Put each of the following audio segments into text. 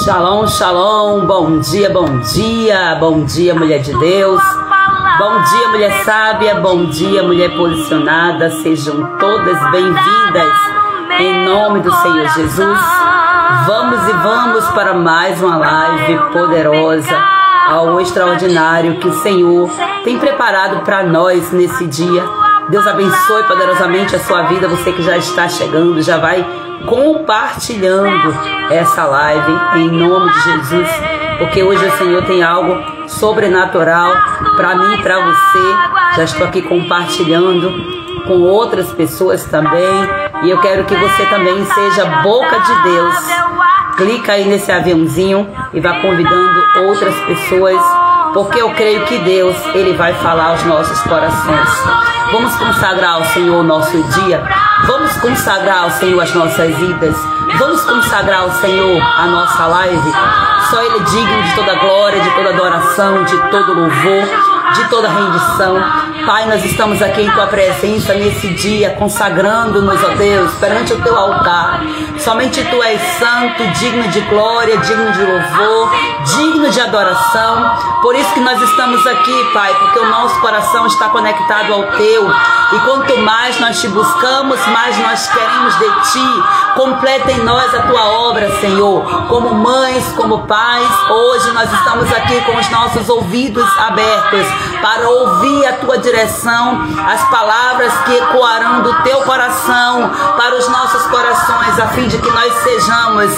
Shalom, shalom, bom dia, mulher de Deus, bom dia, mulher sábia, bom dia, mulher posicionada, sejam todas bem-vindas, em nome do Senhor Jesus. Vamos para mais uma live poderosa, ao extraordinário que o Senhor tem preparado para nós nesse dia. Deus abençoe poderosamente a sua vida, você que já está chegando, já vai compartilhando essa live em nome de Jesus, porque hoje o Senhor tem algo sobrenatural para mim e para você. Já estou aqui compartilhando com outras pessoas também, e eu quero que você também seja boca de Deus. Clica aí nesse aviãozinho e vá convidando outras pessoas, porque eu creio que Deus, Ele vai falar aos nossos corações. Vamos consagrar ao Senhor o nosso dia, vamos consagrar ao Senhor as nossas idas, vamos consagrar ao Senhor a nossa live. Só Ele é digno de toda glória, de toda adoração, de todo louvor, de toda rendição. Pai, nós estamos aqui em Tua presença nesse dia, consagrando-nos, ó Deus, perante o Teu altar. Somente Tu és santo, digno de glória, digno de louvor, digno de adoração. Por isso que nós estamos aqui, Pai, porque o nosso coração está conectado ao Teu. E quanto mais nós Te buscamos, mais nós queremos de Ti. Completa em nós a Tua obra, Senhor. Como mães, como pais, hoje nós estamos aqui com os nossos ouvidos abertos para ouvir a Tua direção, as palavras que ecoarão do Teu coração para os nossos corações, a fim de que nós sejamos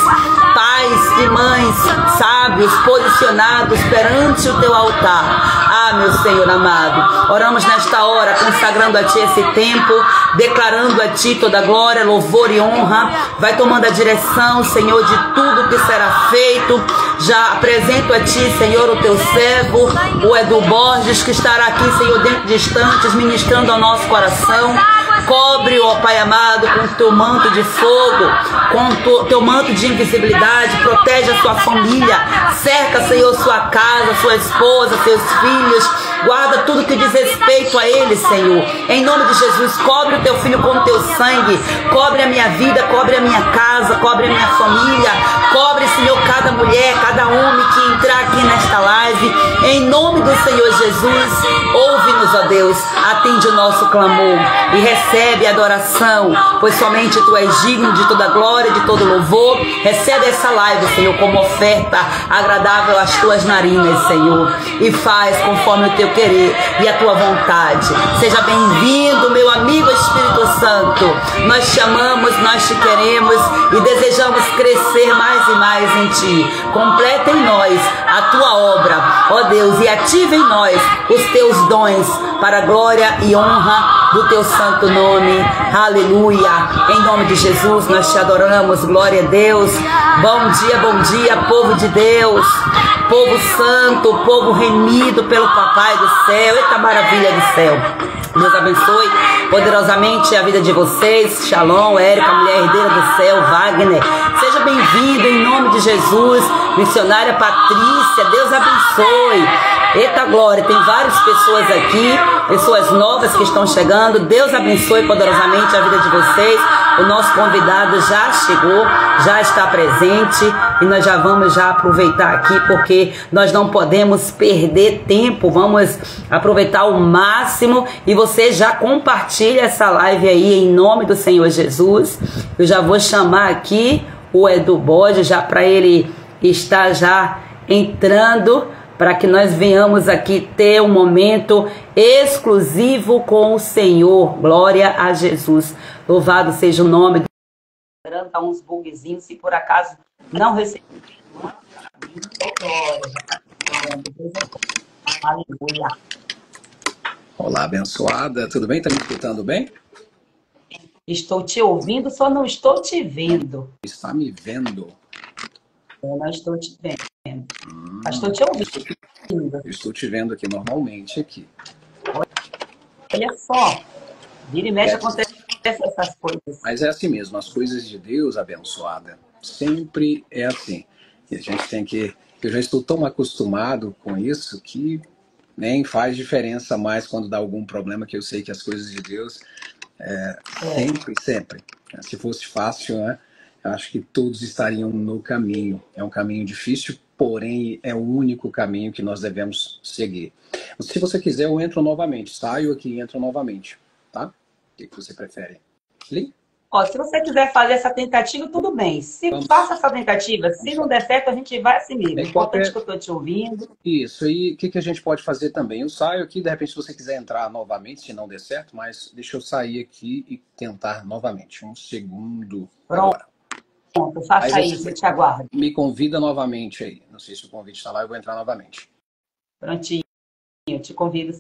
pais e mães sábios, posicionados perante o Teu altar. Ah, meu Senhor amado, oramos nesta hora, consagrando a Ti esse tempo, declarando a Ti toda glória, louvor e honra. Vai tomando a direção, Senhor, de tudo que será feito. Já apresento a Ti, Senhor, o Teu servo, o Edu Borges, que estará aqui, Senhor, dentro de instantes, ministrando ao nosso coração. Cobre, ó Pai amado, com o Teu manto de fogo, com o Teu manto de invisibilidade. Protege a sua família, cerca, Senhor, sua casa, sua esposa, seus filhos. Guarda tudo que diz respeito a eles, Senhor. Em nome de Jesus, cobre o Teu filho com o Teu sangue. Cobre a minha vida, cobre a minha casa, cobre a minha família. Cobre, Senhor, cada mulher, cada homem que entrar aqui nesta live. Em nome do Senhor Jesus, ouve-nos, ó Deus. Atende o nosso clamor e recebe a adoração, pois somente Tu és digno de toda glória, de todo louvor. Recebe essa live, Senhor, como oferta agradável às Tuas narinas, Senhor, e faz conforme o Teu querer e a Tua vontade. Seja bem-vindo, meu amigo Espírito Santo. Nós Te amamos, nós Te queremos e desejamos crescer mais e mais em Ti. Completa em nós a Tua obra, ó Deus, e ativa em nós os Teus dons para a glória e honra do Teu santo nome. Aleluia. Em nome de Jesus nós Te adoramos. Glória a Deus. Bom dia, povo de Deus, povo santo, povo remido pelo Papai do céu. Eita maravilha do céu. Deus abençoe poderosamente a vida de vocês. Shalom, Érica, mulher herdeira do céu, Wagner. Seja bem-vindo em nome de Jesus. Missionária Patrícia, Deus abençoe. Eita glória, tem várias pessoas aqui, pessoas novas que estão chegando. Deus abençoe poderosamente a vida de vocês. O nosso convidado já chegou, já está presente, e nós já vamos aproveitar aqui, porque nós não podemos perder tempo. Vamos aproveitar o máximo, e você já compartilha essa live aí em nome do Senhor Jesus. Eu já vou chamar aqui o Edu Borges, já para ele estar já entrando, para que nós venhamos aqui ter um momento exclusivo com o Senhor. Glória a Jesus. Louvado seja o nome do Senhor. Dá uns bugzinhos, se por acaso não receber. Aleluia. Olá, abençoada. Tudo bem? Tá me escutando bem? Estou te ouvindo, só não estou te vendo. Está me vendo? Eu não estou te vendo. Mas estou te ouvindo. Eu estou te vendo aqui normalmente aqui. Olha só. Vira e mexe, acontece essas coisas. Mas é assim mesmo, as coisas de Deus, abençoada, sempre é assim. E a gente tem que... Eu já estou tão acostumado com isso que nem faz diferença mais quando dá algum problema, que eu sei que as coisas de Deus sempre. Se fosse fácil, né? eu acho que todos estariam no caminho. É um caminho difícil, porém é o único caminho que nós devemos seguir. Se você quiser, eu entro novamente. Saio aqui e entro novamente, tá? O que você prefere? Li? Ó, se você quiser fazer essa tentativa, tudo bem. Se faça essa tentativa, se não der certo, a gente vai assim mesmo. O importante é que eu estou te ouvindo. Isso, e o que a gente pode fazer também? Eu saio aqui, de repente, se você quiser entrar novamente, se não der certo, mas deixa eu sair aqui e tentar novamente. Um segundo. Pronto, Agora. faça isso, eu te aguardo. Me convida novamente aí. Não sei se o convite está lá, eu vou entrar novamente. Prontinho, eu te convido.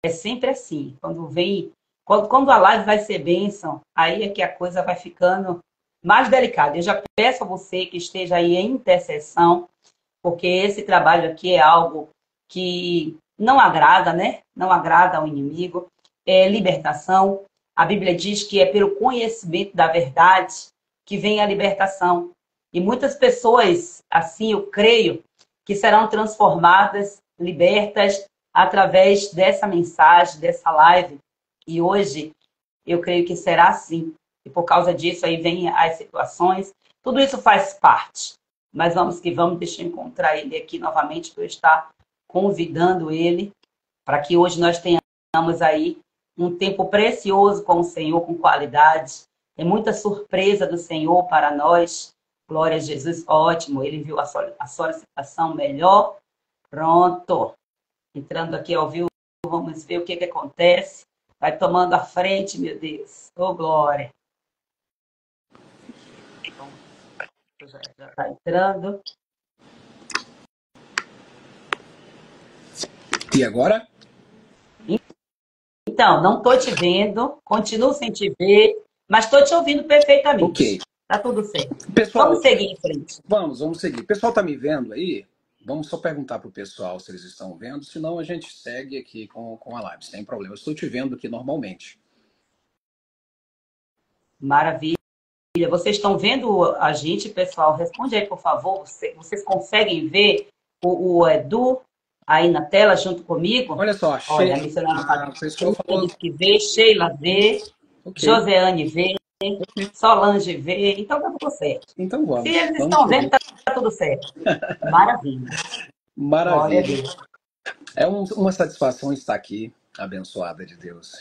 É sempre assim, quando a live vai ser bênção, aí é que a coisa vai ficando mais delicada. Eu já peço a você que esteja aí em intercessão, porque esse trabalho aqui é algo que não agrada, né? Não agrada ao inimigo. É libertação. A Bíblia diz que é pelo conhecimento da verdade que vem a libertação. E muitas pessoas, assim eu creio, que serão transformadas, libertas, através dessa mensagem, dessa live. E hoje eu creio que será assim. E por causa disso aí vem as situações. Tudo isso faz parte. Mas vamos que vamos, deixa eu encontrar ele aqui novamente, para eu estar convidando ele, para que hoje nós tenhamos aí um tempo precioso com o Senhor, com qualidade. Tem muita surpresa do Senhor para nós. Glória a Jesus, ótimo. Ele viu a solicitação melhor. Pronto. Entrando aqui ao vivo, vamos ver o que acontece. Vai tomando a frente, meu Deus. Ô, glória. Já está entrando. E agora? Então, não estou te vendo, continuo sem te ver, mas estou te ouvindo perfeitamente. Ok. Tá tudo certo. Pessoal, vamos seguir em frente. Vamos seguir. O pessoal está me vendo aí? Vamos só perguntar para o pessoal se eles estão vendo, senão a gente segue aqui com a live, sem problema. Eu estou te vendo aqui normalmente. Maravilha. Vocês estão vendo a gente, pessoal? Responde aí, por favor. Vocês conseguem ver o Edu aí na tela junto comigo? Olha só, olha, a missionária pessoal falou que vê, Sheila vê, okay. Joseane vê, okay. Solange vê, então tá tudo certo. Então vamos. Se eles estão vendo, tá tudo certo. Maravilha. Maravilha. É uma satisfação estar aqui, abençoada de Deus.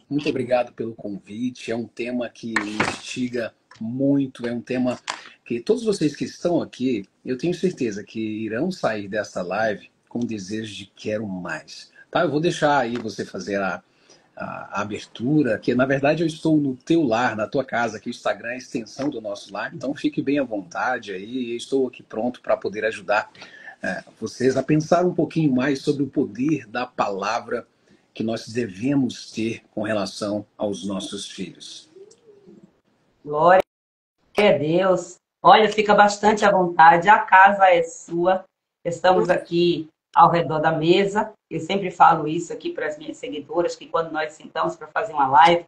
Muito obrigado pelo convite. É um tema que me instiga muito, é um tema que todos vocês que estão aqui, eu tenho certeza que irão sair dessa live com desejo de quero mais. Tá? Eu vou deixar aí você fazer a abertura, que na verdade eu estou no teu lar, na tua casa, que o Instagram é a extensão do nosso lar, então fique bem à vontade aí, eu estou aqui pronto para poder ajudar vocês a pensar um pouquinho mais sobre o poder da palavra que nós devemos ter com relação aos nossos filhos. Glória a Deus. Olha, fica bastante à vontade, a casa é sua. Estamos aqui ao redor da mesa. Eu sempre falo isso aqui para as minhas seguidoras, que quando nós sentamos para fazer uma live,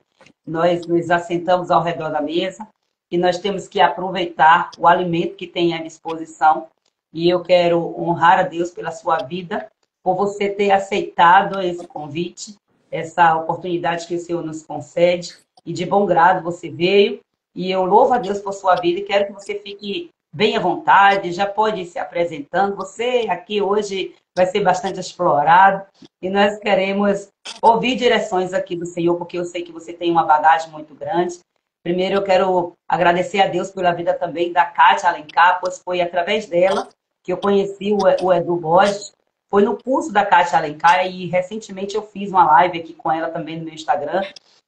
nós nos assentamos ao redor da mesa e nós temos que aproveitar o alimento que tem à disposição. E eu quero honrar a Deus pela sua vida, por você ter aceitado esse convite, essa oportunidade que o Senhor nos concede. E de bom grado você veio. E eu louvo a Deus por sua vida e quero que você fique bem à vontade, já pode ir se apresentando. Você aqui hoje vai ser bastante explorado e nós queremos ouvir direções aqui do Senhor, porque eu sei que você tem uma bagagem muito grande. Primeiro eu quero agradecer a Deus pela vida também da Kátia Alencar, pois foi através dela que eu conheci o Edu Borges. Foi no curso da Kátia Alencar e recentemente eu fiz uma live aqui com ela também no meu Instagram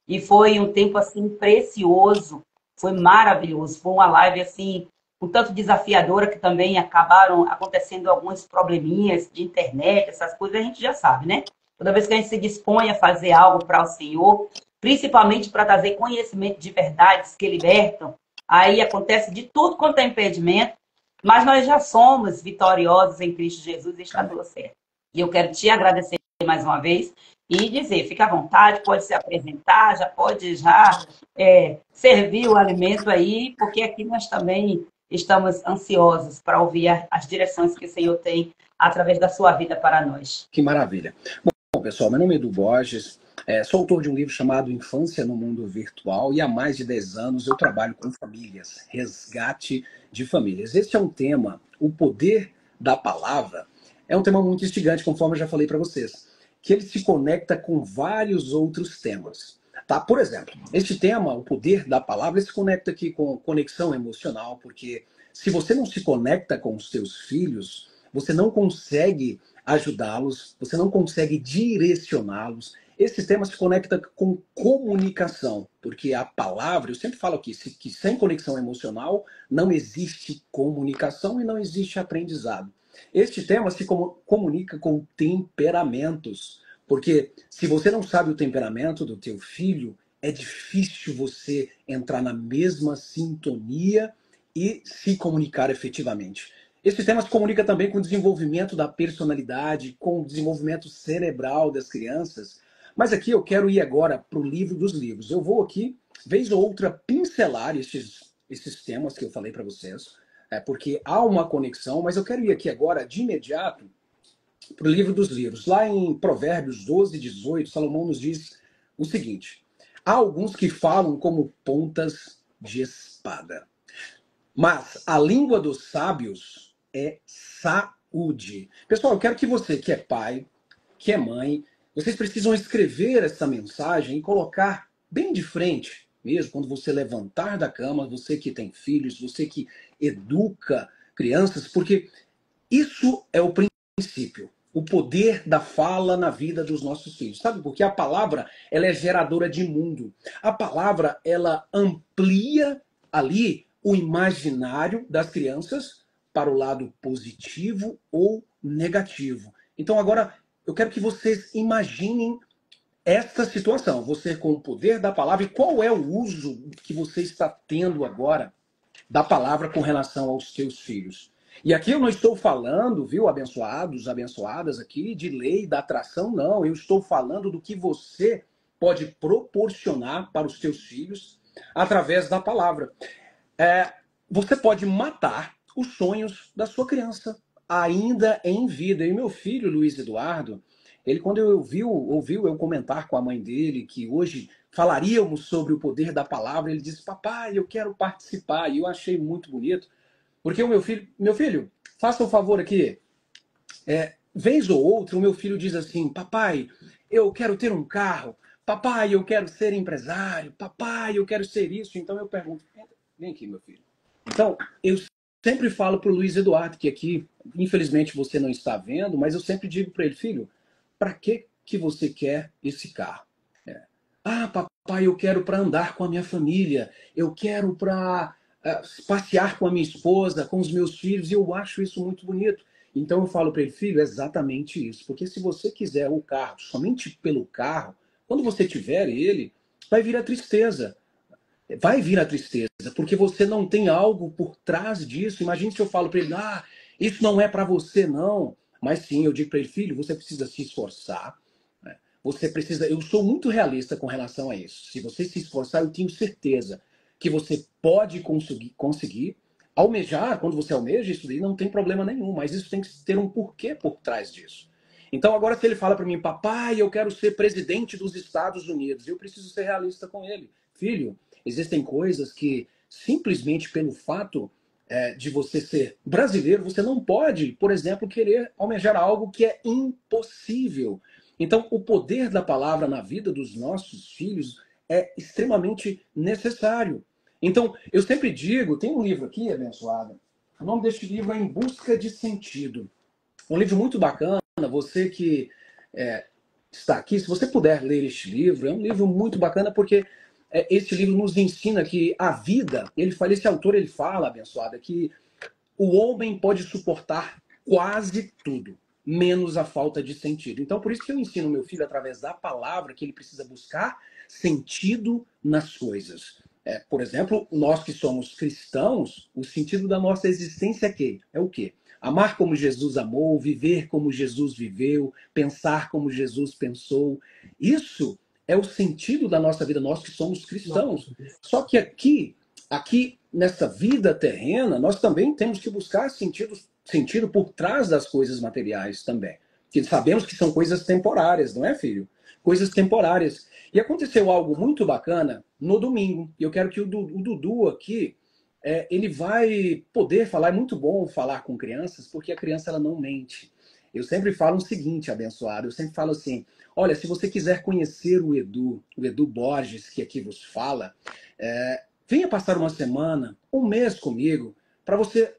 e foi um tempo assim precioso, foi maravilhoso, foi uma live assim um tanto desafiadora, que também acabaram acontecendo alguns probleminhas de internet, essas coisas a gente já sabe, né? Toda vez que a gente se dispõe a fazer algo para o Senhor, principalmente para trazer conhecimento de verdades que libertam, aí acontece de tudo quanto é impedimento, mas nós já somos vitoriosos em Cristo Jesus e está tudo certo. E eu quero te agradecer mais uma vez e dizer, fica à vontade, pode se apresentar, já pode servir o alimento aí, porque aqui nós também estamos ansiosos para ouvir as direções que o Senhor tem através da sua vida para nós. Que maravilha. Bom, pessoal, meu nome é Edu Borges, Sou autor de um livro chamado Infância no Mundo Virtual e há mais de 10 anos eu trabalho com famílias, resgate de famílias. Este é um tema, o poder da palavra, é um tema muito instigante, conforme eu já falei para vocês, que ele se conecta com vários outros temas. Tá? Por exemplo, este tema, o poder da palavra, ele se conecta aqui com conexão emocional, porque se você não se conecta com os seus filhos, você não consegue ajudá-los, você não consegue direcioná-los. Esse tema se conecta com comunicação, porque a palavra, eu sempre falo aqui, que sem conexão emocional não existe comunicação e não existe aprendizado. Este tema se comunica com temperamentos, porque se você não sabe o temperamento do teu filho, é difícil você entrar na mesma sintonia e se comunicar efetivamente. Esse tema se comunica também com o desenvolvimento da personalidade, com o desenvolvimento cerebral das crianças. Mas aqui eu quero ir agora para o livro dos livros. Eu vou aqui, vez ou outra, pincelar esses temas que eu falei para vocês, porque há uma conexão, mas eu quero ir aqui agora, de imediato, para o livro dos livros. Lá em Provérbios 12, 18, Salomão nos diz o seguinte: há alguns que falam como pontas de espada, mas a língua dos sábios é saúde. Pessoal, eu quero que você, que é pai, que é mãe, vocês precisam escrever essa mensagem e colocar bem de frente, mesmo quando você levantar da cama, você que tem filhos, você que educa crianças, porque isso é o princípio, o poder da fala na vida dos nossos filhos. Sabe por quê? A palavra, ela é geradora de mundo. A palavra, ela amplia ali o imaginário das crianças para o lado positivo ou negativo. Então agora eu quero que vocês imaginem esta situação, você com o poder da palavra, e qual é o uso que você está tendo agora da palavra com relação aos seus filhos. E aqui eu não estou falando, viu, abençoados, abençoadas aqui, de lei da atração, não. Eu estou falando do que você pode proporcionar para os seus filhos através da palavra. Você pode matar os sonhos da sua criança, ainda em vida. E meu filho, Luiz Eduardo, ele, quando ouviu eu comentar com a mãe dele que hoje falaríamos sobre o poder da palavra, ele disse: papai, eu quero participar. E eu achei muito bonito, porque o meu filho, faça um favor aqui, vez ou outra, o meu filho diz assim: papai, eu quero ter um carro, papai, eu quero ser empresário, papai, eu quero ser isso. Então eu pergunto: vem aqui, meu filho. Então, eu sempre falo para o Luiz Eduardo, que aqui, infelizmente, você não está vendo, mas eu sempre digo para ele: filho, para que você quer esse carro? Ah, papai, eu quero para andar com a minha família, eu quero para passear com a minha esposa, com os meus filhos, e eu acho isso muito bonito. Então eu falo para ele: filho, é exatamente isso, porque se você quiser o carro somente pelo carro, quando você tiver ele, vai vir a tristeza. Vai vir a tristeza, porque você não tem algo por trás disso. Imagine se eu falo para ele: ah, isso não é para você, não. Mas sim, eu digo para ele: filho, você precisa se esforçar. Você precisa. Eu sou muito realista com relação a isso. Se você se esforçar, eu tenho certeza que você pode conseguir almejar. Quando você almeja isso daí, não tem problema nenhum. Mas isso tem que ter um porquê por trás disso. Então agora, se ele fala para mim: papai, eu quero ser presidente dos Estados Unidos, eu preciso ser realista com ele. Filho, existem coisas que simplesmente pelo fato de você ser brasileiro, você não pode, por exemplo, querer almejar algo que é impossível. Então, o poder da palavra na vida dos nossos filhos é extremamente necessário. Então, eu sempre digo, tem um livro aqui, abençoado, o nome deste livro é Em Busca de Sentido. Um livro muito bacana, você que está aqui, se você puder ler este livro, é um livro muito bacana, porque este livro nos ensina que a vida, esse autor ele fala, abençoada, que o homem pode suportar quase tudo, menos a falta de sentido. Então, por isso que eu ensino meu filho, através da palavra, que ele precisa buscar sentido nas coisas. Por exemplo, nós que somos cristãos, o sentido da nossa existência é o quê? Amar como Jesus amou, viver como Jesus viveu, pensar como Jesus pensou. Isso é o sentido da nossa vida, nós que somos cristãos. Só que aqui nessa vida terrena, nós também temos que buscar sentido por trás das coisas materiais também. Que sabemos que são coisas temporárias, não é, filho? Coisas temporárias. E aconteceu algo muito bacana no domingo. E eu quero que o Dudu aqui, ele vai poder falar. É muito bom falar com crianças, porque a criança ela não mente. Eu sempre falo o seguinte, abençoado. Eu sempre falo assim, olha, se você quiser conhecer o Edu Borges, que aqui vos fala, venha passar uma semana, um mês comigo, para você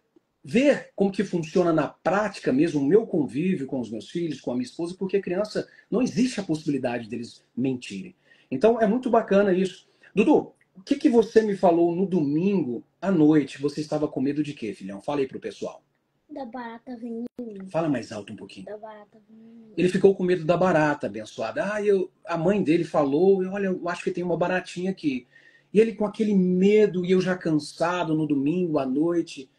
ver como que funciona na prática mesmo o meu convívio com os meus filhos, com a minha esposa, porque criança não existe a possibilidade deles mentirem. Então é muito bacana isso. Dudu, o que que você me falou no domingo à noite? Você estava com medo de quê, filhão? Fala aí pro pessoal. Da barata venenosa. Fala mais alto um pouquinho. Da barata venenosa. Ele ficou com medo da barata, abençoada. A mãe dele falou, olha, eu acho que tem uma baratinha aqui. E ele com aquele medo, e eu já cansado no domingo à noite.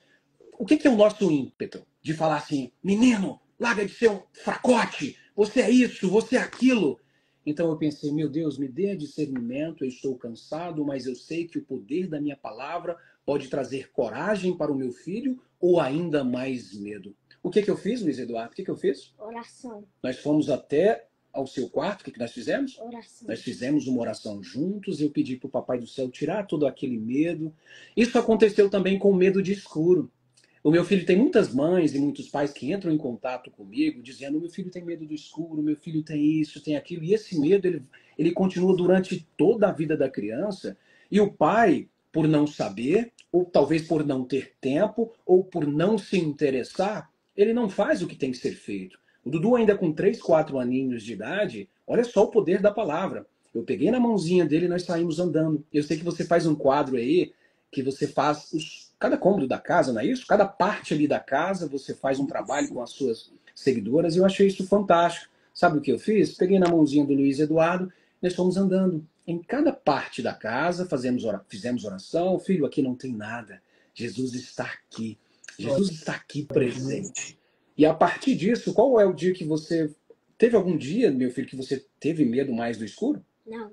O que é o nosso ímpeto? De falar assim, menino, larga de ser um fracote, você é isso, você é aquilo. Então eu pensei, meu Deus, me dê discernimento, eu estou cansado, mas eu sei que o poder da minha palavra pode trazer coragem para o meu filho ou ainda mais medo. O que eu fiz, Luiz Eduardo? O que eu fiz? Oração. Nós fomos até ao seu quarto, o que nós fizemos? Oração. Nós fizemos uma oração juntos, eu pedi para o Papai do Céu tirar todo aquele medo. Isso aconteceu também com o medo de escuro. O meu filho tem muitas mães e muitos pais que entram em contato comigo dizendo, meu filho tem medo do escuro, meu filho tem isso, tem aquilo. E esse medo, ele continua durante toda a vida da criança. E o pai, por não saber, ou talvez por não ter tempo, ou por não se interessar, ele não faz o que tem que ser feito. O Dudu ainda com 3, 4 aninhos de idade, olha só o poder da palavra. Eu peguei na mãozinha dele e nós saímos andando. Eu sei que você faz um quadro aí, que você faz cada cômodo da casa, não é isso? Cada parte ali da casa, você faz um trabalho com as suas seguidoras, e eu achei isso fantástico. Sabe o que eu fiz? Peguei na mãozinha do Luiz Eduardo, nós fomos andando. Em cada parte da casa, fizemos oração. Filho, aqui não tem nada. Jesus está aqui. Jesus está aqui presente. E a partir disso, qual é o dia que você... Teve algum dia, meu filho, que você teve medo mais do escuro? Não.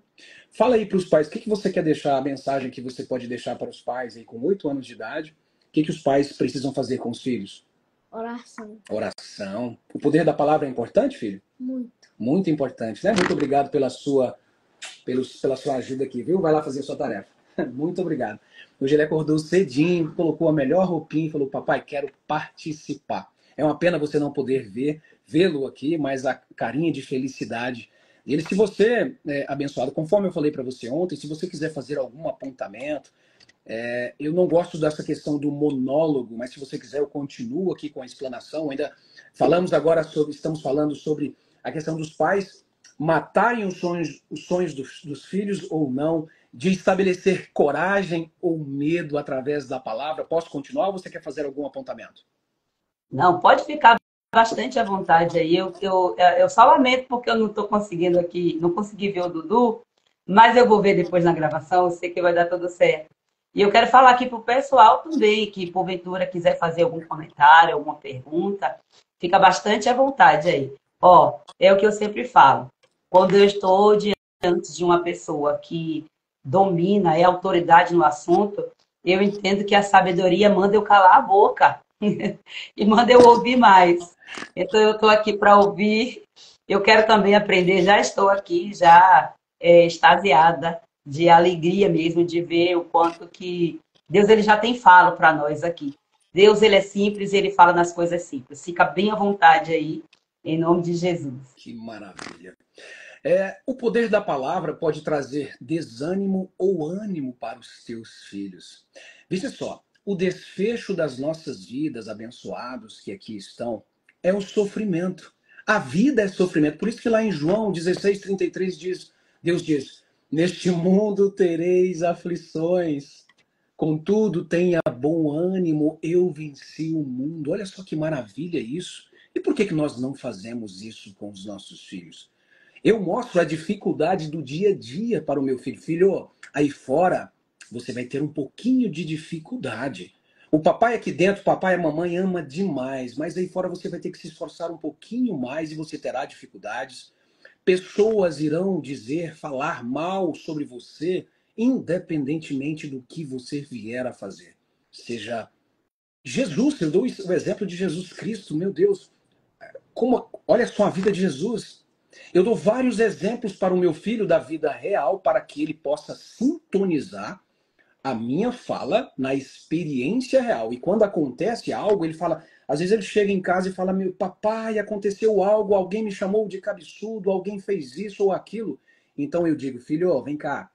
Fala aí para os pais, o que você quer deixar, a mensagem que você pode deixar para os pais aí com 8 anos de idade? O que os pais precisam fazer com os filhos? Oração. Oração. O poder da palavra é importante, filho? Muito. Muito importante, né? Muito obrigado pela sua ajuda aqui, viu? Vai lá fazer a sua tarefa. Muito obrigado. Hoje ele acordou cedinho, colocou a melhor roupinha e falou, papai, quero participar. É uma pena você não poder vê-lo aqui, mas a carinha de felicidade dele. Se você, abençoado, conforme eu falei para você ontem, se você quiser fazer algum apontamento, eu não gosto dessa questão do monólogo, mas se você quiser eu continuo aqui com a explanação. Ainda estamos falando sobre a questão dos pais matarem os sonhos dos filhos ou não, de estabelecer coragem ou medo através da palavra. Posso continuar ou você quer fazer algum apontamento? Não, pode ficar bastante à vontade aí. Eu só lamento porque eu não estou conseguindo aqui, não consegui ver o Dudu, mas eu vou ver depois na gravação, eu sei que vai dar tudo certo. E eu quero falar aqui para o pessoal também, que porventura quiser fazer algum comentário, alguma pergunta, fica bastante à vontade aí. Ó, é o que eu sempre falo. Quando eu estou diante de uma pessoa que domina, é autoridade no assunto, eu entendo que a sabedoria manda eu calar a boca e manda eu ouvir mais. Então eu estou aqui para ouvir, eu quero também aprender, já estou aqui, já extasiada, de alegria mesmo, de ver o quanto que Deus ele já tem falo para nós aqui. Deus ele é simples, ele fala nas coisas simples. Fica bem à vontade aí, em nome de Jesus. Que maravilha. O poder da palavra pode trazer desânimo ou ânimo para os seus filhos. Veja só, o desfecho das nossas vidas, abençoados que aqui estão, é o sofrimento. A vida é sofrimento. Por isso que lá em João 16:33 Deus diz, neste mundo tereis aflições, contudo tenha bom ânimo, eu venci o mundo. Olha só que maravilha isso. E por que nós não fazemos isso com os nossos filhos? Eu mostro a dificuldade do dia a dia para o meu filho. Filho, aí fora você vai ter um pouquinho de dificuldade. O papai aqui dentro, papai e a mamãe ama demais, mas aí fora você vai ter que se esforçar um pouquinho mais e você terá dificuldades. Pessoas irão falar mal sobre você, independentemente do que você vier a fazer. Seja Jesus, eu dou o exemplo de Jesus Cristo, meu Deus. Olha só a vida de Jesus. Eu dou vários exemplos para o meu filho da vida real para que ele possa sintonizar a minha fala na experiência real. E quando acontece algo, ele fala, às vezes ele chega em casa e fala, meu papai, aconteceu algo, alguém me chamou de cabeçudo, alguém fez isso ou aquilo. Então eu digo, filho, vem cá,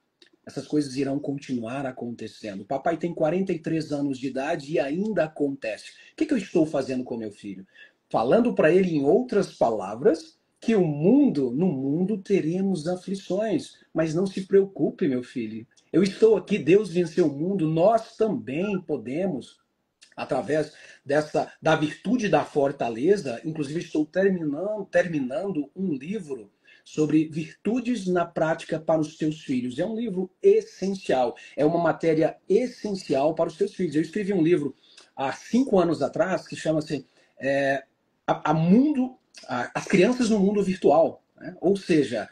essas coisas irão continuar acontecendo. O papai tem 43 anos de idade e ainda acontece. O que eu estou fazendo com meu filho? Falando para ele em outras palavras que no mundo teremos aflições, mas não se preocupe, meu filho. Eu estou aqui, Deus venceu o mundo, nós também podemos, através da virtude da fortaleza. Inclusive estou terminando um livro sobre virtudes na prática para os teus filhos. É um livro essencial, é uma matéria essencial para os teus filhos. Eu escrevi um livro há 5 anos atrás que chama-se As Crianças no Mundo Virtual, né? Ou seja,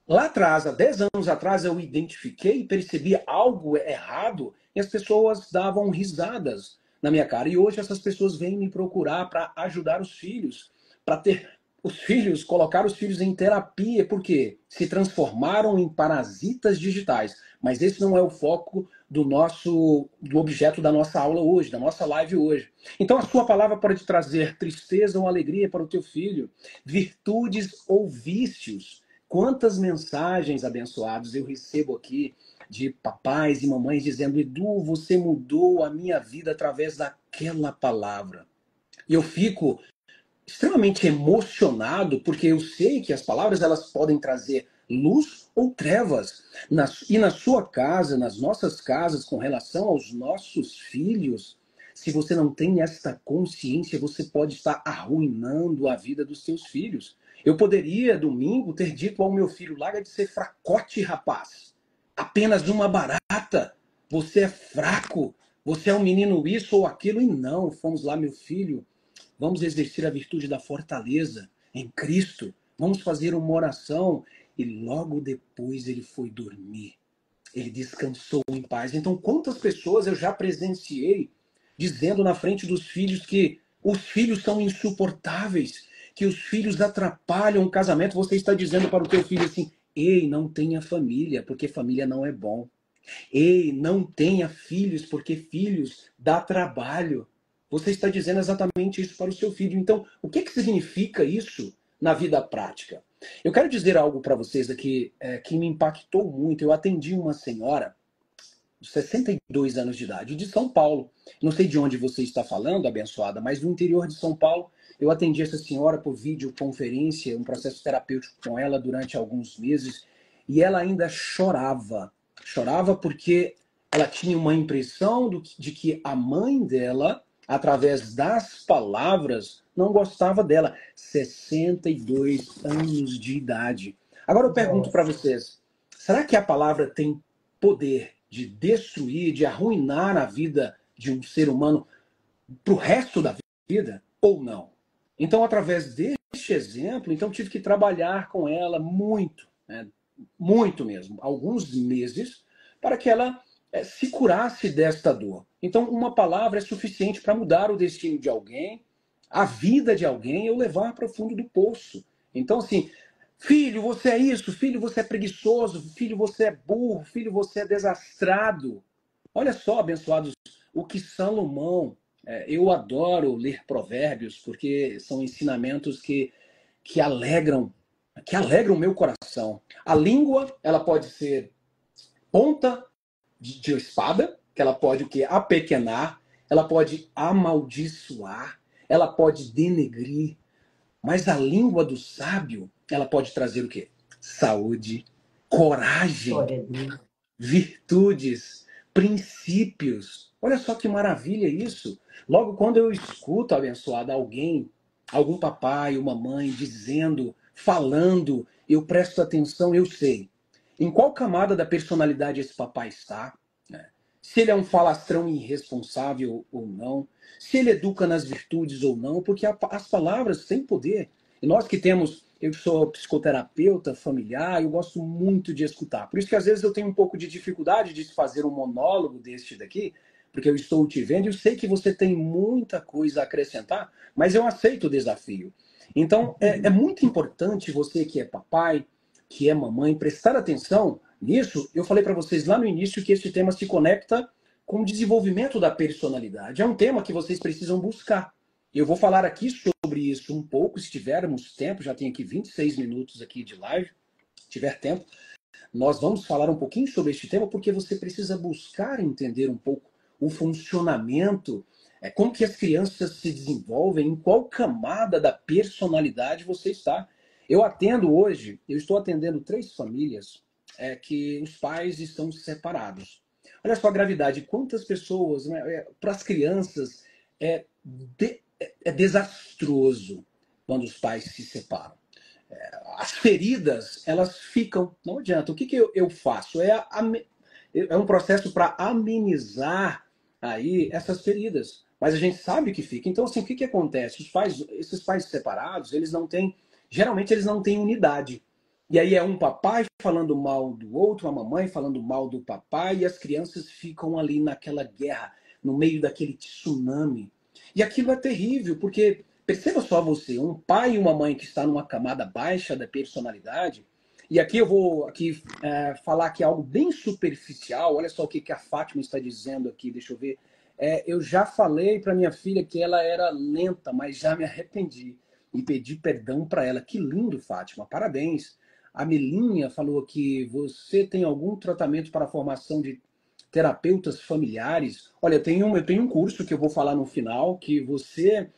lá atrás, há 10 anos atrás, eu identifiquei e percebi algo errado e as pessoas davam risadas na minha cara. E hoje essas pessoas vêm me procurar para ajudar os filhos, para ter os filhos, colocar os filhos em terapia, porque se transformaram em parasitas digitais. Mas esse não é o foco do objeto da nossa aula hoje, da nossa live hoje. Então a sua palavra pode trazer tristeza ou alegria para o teu filho, virtudes ou vícios. Quantas mensagens abençoadas eu recebo aqui de papais e mamães dizendo, Edu, você mudou a minha vida através daquela palavra. E eu fico extremamente emocionado, porque eu sei que as palavras elas podem trazer luz ou trevas. E na sua casa, nas nossas casas, com relação aos nossos filhos, se você não tem esta consciência, você pode estar arruinando a vida dos seus filhos. Eu poderia, domingo, ter dito ao meu filho, larga de ser fracote, rapaz. Apenas uma barata. Você é fraco. Você é um menino isso ou aquilo. E não, fomos lá, meu filho. Vamos exercer a virtude da fortaleza em Cristo. Vamos fazer uma oração. E logo depois ele foi dormir. Ele descansou em paz. Então, quantas pessoas eu já presenciei dizendo na frente dos filhos que os filhos são insuportáveis, que os filhos atrapalham o casamento. Você está dizendo para o teu filho assim, ei, não tenha família, porque família não é bom. Ei, não tenha filhos, porque filhos dá trabalho. Você está dizendo exatamente isso para o seu filho. Então, o que significa isso na vida prática? Eu quero dizer algo para vocês aqui que me impactou muito. Eu atendi uma senhora de 62 anos de idade, de São Paulo. Não sei de onde você está falando, abençoada, mas do interior de São Paulo. Eu atendi essa senhora por videoconferência, um processo terapêutico com ela durante alguns meses, e ela ainda chorava. Chorava porque ela tinha uma impressão de que a mãe dela, através das palavras, não gostava dela. 62 anos de idade. Agora eu pergunto para vocês, será que a palavra tem poder de destruir, de arruinar a vida de um ser humano para o resto da vida ou não? Então, através deste exemplo, tive que trabalhar com ela muito, né? Muito mesmo, alguns meses, para que ela se curasse desta dor. Então, uma palavra é suficiente para mudar o destino de alguém, a vida de alguém, ou levar para o fundo do poço. Então, assim, filho, você é isso, filho, você é preguiçoso, filho, você é burro, filho, você é desastrado. Olha só, abençoados, o que Salomão... eu adoro ler provérbios, porque são ensinamentos que alegram o meu coração. A língua, ela pode ser ponta de espada, que ela pode o quê? Apequenar, ela pode amaldiçoar, ela pode denegrir, mas a língua do sábio, ela pode trazer o quê? Saúde, coragem, virtudes, princípios. Olha só que maravilha isso. Logo, quando eu escuto, abençoada, algum papai ou mamãe dizendo, falando, eu presto atenção, eu sei em qual camada da personalidade esse papai está, né? Se ele é um falastrão irresponsável ou não, se ele educa nas virtudes ou não, porque as palavras têm poder. E nós que temos, eu sou psicoterapeuta familiar, eu gosto muito de escutar. Por isso que às vezes eu tenho um pouco de dificuldade de fazer um monólogo deste daqui, porque eu estou te vendo e eu sei que você tem muita coisa a acrescentar, mas eu aceito o desafio. Então, é muito importante você que é papai, que é mamãe, prestar atenção nisso. Eu falei para vocês lá no início que esse tema se conecta com o desenvolvimento da personalidade. É um tema que vocês precisam buscar. Eu vou falar aqui sobre isso um pouco, se tivermos tempo, já tem aqui 26 minutos aqui de live, se tiver tempo, nós vamos falar um pouquinho sobre este tema, porque você precisa buscar entender um pouco o funcionamento, como que as crianças se desenvolvem, em qual camada da personalidade você está. Eu estou atendendo 3 famílias que os pais estão separados. Olha só a gravidade, quantas pessoas, né, para as crianças, é desastroso quando os pais se separam. As feridas, elas ficam, não adianta. O que eu faço? É um processo para amenizar aí essas feridas. Mas a gente sabe que fica. Então, assim, o que acontece? Esses pais separados, geralmente eles não têm unidade. E aí é um papai falando mal do outro, uma mamãe falando mal do papai, e as crianças ficam ali naquela guerra, no meio daquele tsunami. E aquilo é terrível, porque perceba só você, um pai e uma mãe que está numa camada baixa da personalidade, e aqui eu vou falar aqui algo bem superficial, olha só o que a Fátima está dizendo aqui, deixa eu ver. Eu já falei para minha filha que ela era lenta, mas já me arrependi e pedi perdão para ela. Que lindo, Fátima, parabéns. A Melinha falou que você tem algum tratamento para a formação de terapeutas familiares? Olha, eu tenho um curso que eu vou falar no final, que você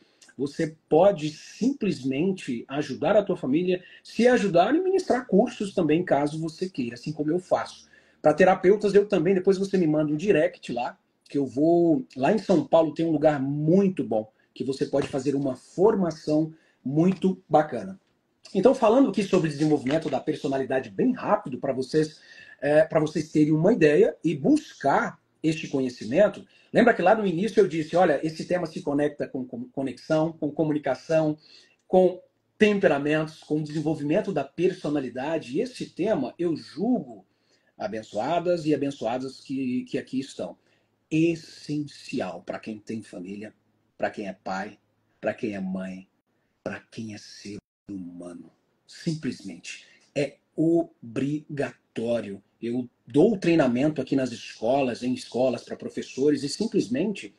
pode simplesmente ajudar a tua família, se ajudar e ministrar cursos também, caso você queira, assim como eu faço. Para terapeutas, eu também, depois você me manda um direct lá, que eu vou... Lá em São Paulo tem um lugar muito bom, que você pode fazer uma formação muito bacana. Então, falando aqui sobre desenvolvimento da personalidade bem rápido, para vocês terem uma ideia e buscar este conhecimento. Lembra que lá no início eu disse, olha, esse tema se conecta com conexão, com comunicação, com temperamentos, com o desenvolvimento da personalidade. E esse tema eu julgo, abençoadas e abençoados que aqui estão, essencial para quem tem família, para quem é pai, para quem é mãe, para quem é ser humano. Simplesmente é obrigatório. Eu dou treinamento aqui nas escolas, em escolas para professores, e simplesmente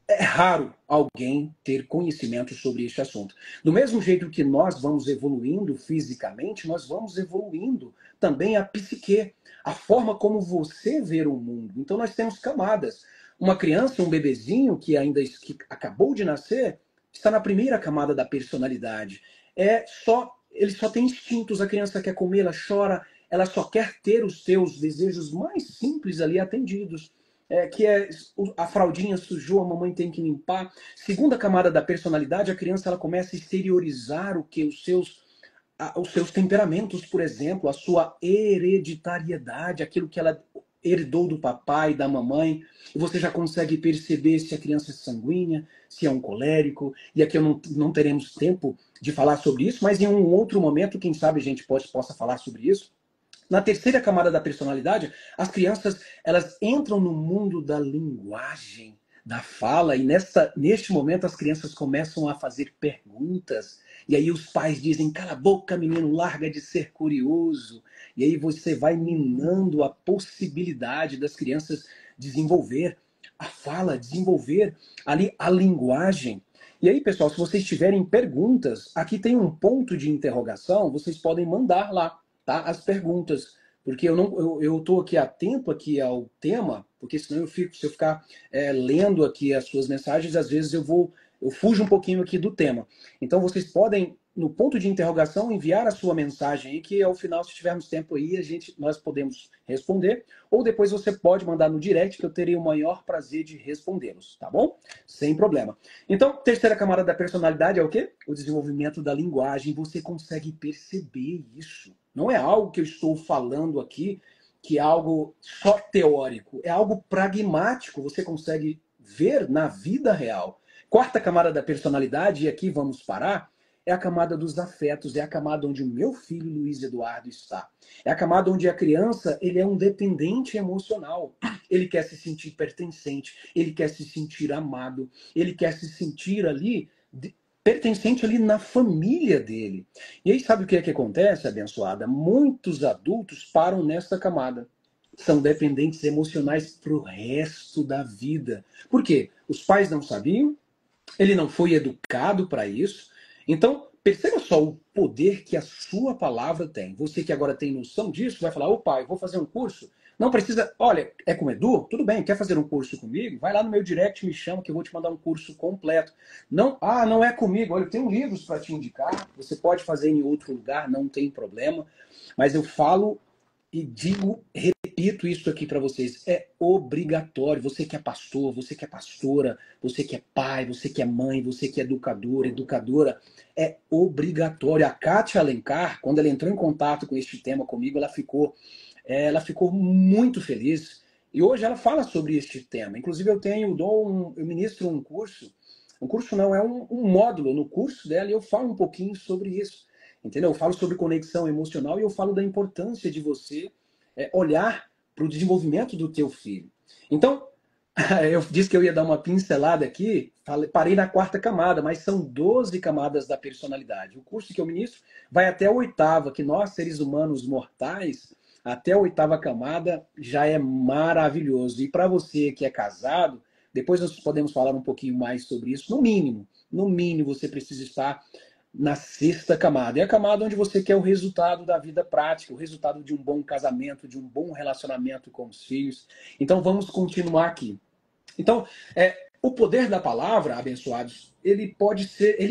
é raro alguém ter conhecimento sobre este assunto. Do mesmo jeito que nós vamos evoluindo fisicamente, nós vamos evoluindo também a psique, a forma como você vê o mundo. Então nós temos camadas. Uma criança, um bebezinho que acabou de nascer, está na primeira camada da personalidade. Ele só tem instintos, a criança quer comer, ela chora, ela só quer ter os seus desejos mais simples ali atendidos. A fraldinha sujou, a mamãe tem que limpar. Segunda camada da personalidade, a criança ela começa a exteriorizar os seus temperamentos, por exemplo, a sua hereditariedade, aquilo que ela herdou do papai, da mamãe, e você já consegue perceber se a criança é sanguínea, se é um colérico, e aqui não teremos tempo de falar sobre isso, mas em um outro momento, quem sabe a gente possa falar sobre isso. Na terceira camada da personalidade, as crianças elas entram no mundo da linguagem, da fala, e neste momento as crianças começam a fazer perguntas, e aí os pais dizem, cala a boca, menino, larga de ser curioso. E aí você vai minando a possibilidade das crianças desenvolver a fala, desenvolver ali a linguagem. E aí, pessoal, se vocês tiverem perguntas, aqui tem um ponto de interrogação, vocês podem mandar lá, tá? As perguntas. Porque eu estou aqui atento aqui ao tema, porque senão se eu ficar lendo aqui as suas mensagens, às vezes eu fujo um pouquinho aqui do tema. Então vocês podem, no ponto de interrogação, enviar a sua mensagem aí, que ao final, se tivermos tempo aí, nós podemos responder, ou depois você pode mandar no direct, que eu terei o maior prazer de respondê-los, tá bom? Sem problema. Então, terceira camada da personalidade é o quê? O desenvolvimento da linguagem. Você consegue perceber isso. Não é algo que eu estou falando aqui, que é algo só teórico. É algo pragmático. Você consegue ver na vida real. Quarta camada da personalidade, e aqui vamos parar, é a camada dos afetos, é a camada onde o meu filho Luiz Eduardo está. É a camada onde a criança, ele é um dependente emocional. Ele quer se sentir pertencente, ele quer se sentir amado, ele quer se sentir ali pertencente ali na família dele. E aí sabe o que é que acontece, abençoada? Muitos adultos param nessa camada. São dependentes emocionais para o resto da vida. Por quê? Os pais não sabiam, ele não foi educado para isso. Então, perceba só o poder que a sua palavra tem. Você que agora tem noção disso, vai falar, ô pai, vou fazer um curso. Não precisa, olha, é com o Edu? Tudo bem, quer fazer um curso comigo? Vai lá no meu direct, me chama que eu vou te mandar um curso completo. Não, não é comigo, olha, eu tenho livros para te indicar, você pode fazer em outro lugar, não tem problema. Mas eu falo e digo, repito isso aqui para vocês, é obrigatório. Você que é pastor, você que é pastora, você que é pai, você que é mãe, você que é educador, educadora, é obrigatório. A Kátia Alencar, quando ela entrou em contato com este tema comigo, ela ficou muito feliz. E hoje ela fala sobre este tema. Inclusive eu ministro um curso não, é um módulo no curso dela e eu falo um pouquinho sobre isso. Entendeu? Eu falo sobre conexão emocional e eu falo da importância de você olhar para o desenvolvimento do teu filho. Então, eu disse que eu ia dar uma pincelada aqui, parei na 4ª camada, mas são 12 camadas da personalidade. O curso que eu ministro vai até a 8ª, que nós, seres humanos mortais, até a 8ª camada já é maravilhoso. E para você que é casado, depois nós podemos falar um pouquinho mais sobre isso. No mínimo você precisa estar na 6ª camada. É a camada onde você quer o resultado da vida prática, o resultado de um bom casamento, de um bom relacionamento com os filhos. Então vamos continuar aqui. Então, o poder da palavra, abençoados, ele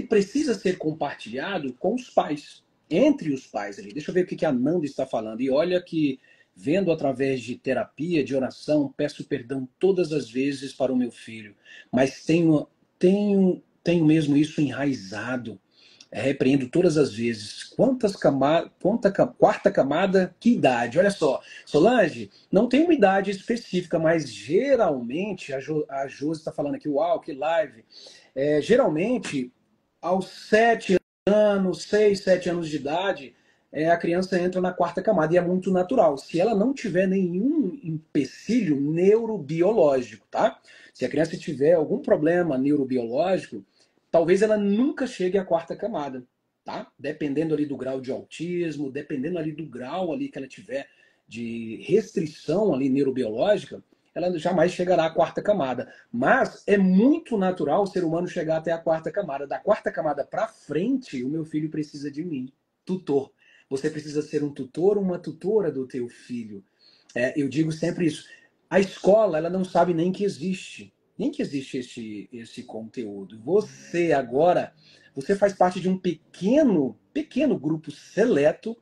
precisa ser compartilhado com os pais, entre os pais ali. Deixa eu ver o que a Nanda está falando. E olha que, vendo através de terapia, de oração, peço perdão todas as vezes para o meu filho, mas tenho mesmo isso enraizado. Repreendo todas as vezes. Quantas camadas, 4ª camada, que idade? Olha só, Solange, não tem uma idade específica, mas geralmente, a Josi está falando aqui, uau, que live. Geralmente, aos 7 anos, 6, 7 anos de idade, a criança entra na 4ª camada, e é muito natural, se ela não tiver nenhum empecilho neurobiológico, tá? Se a criança tiver algum problema neurobiológico, talvez ela nunca chegue à 4ª camada, tá? Dependendo ali do grau de autismo, dependendo ali do grau ali que ela tiver de restrição ali neurobiológica, ela jamais chegará à 4ª camada. Mas é muito natural o ser humano chegar até a 4ª camada. Da 4ª camada para frente, o meu filho precisa de mim, tutor. Você precisa ser um tutor, uma tutora do teu filho. Eu digo sempre isso. A escola, ela não sabe nem que existe esse conteúdo. Você agora, você faz parte de um pequeno grupo seleto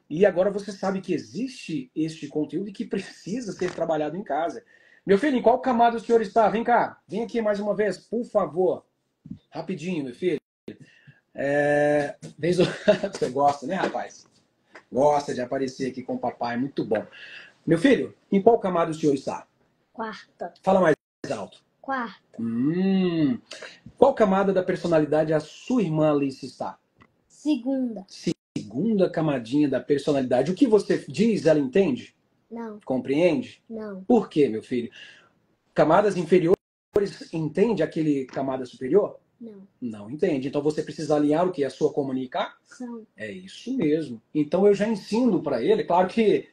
e agora você sabe que existe este conteúdo e que precisa ser trabalhado em casa. Meu filho, em qual camada o senhor está? Vem cá, vem aqui mais uma vez, por favor. Rapidinho, meu filho. Você gosta, né, rapaz? Gosta de aparecer aqui com o papai, muito bom. Meu filho, em qual camada o senhor está? 4ª. Fala mais alto. 4ª. Qual camada da personalidade a sua irmã Alice está? 2ª. 2ª camadinha da personalidade. O que você diz, ela entende? Não. Compreende? Não. Por quê, meu filho? Camadas inferiores entende aquele camada superior? Não. Não entende. Então você precisa alinhar o que? A sua comunicação? É isso mesmo. Então eu já ensino para ele, claro que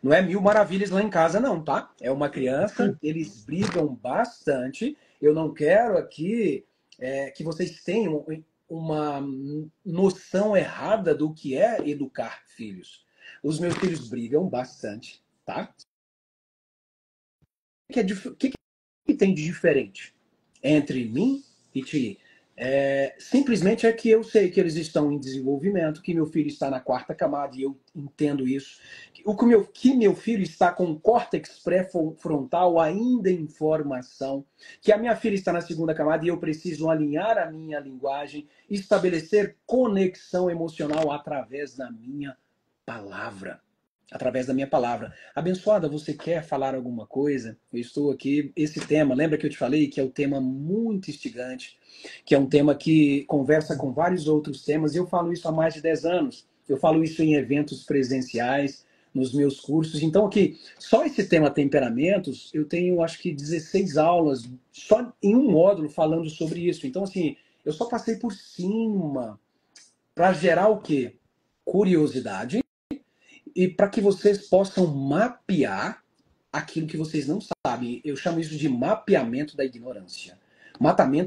não é 1000 maravilhas lá em casa não, tá? É uma criança, eles brigam bastante. Eu não quero aqui que vocês tenham uma noção errada do que é educar filhos. Os meus filhos brigam bastante, tá? O que tem de diferente entre mim e ti? Simplesmente é que eu sei que eles estão em desenvolvimento, que meu filho está na 4ª camada e eu entendo isso. Que meu filho está com córtex pré-frontal ainda em formação, que a minha filha está na 2ª camada e eu preciso alinhar a minha linguagem, estabelecer conexão emocional através da minha palavra. através da minha palavra. Abençoada, você quer falar alguma coisa? Eu estou aqui, esse tema, lembra que eu te falei que é um tema muito instigante, que é um tema que conversa com vários outros temas, e eu falo isso há mais de 10 anos. Eu falo isso em eventos presenciais, nos meus cursos. Então, aqui, só esse tema temperamentos, eu tenho, acho que 16 aulas, só em um módulo falando sobre isso. Então, assim, eu só passei por cima para gerar o quê? Curiosidade, e para que vocês possam mapear aquilo que vocês não sabem. Eu chamo isso de mapeamento da ignorância.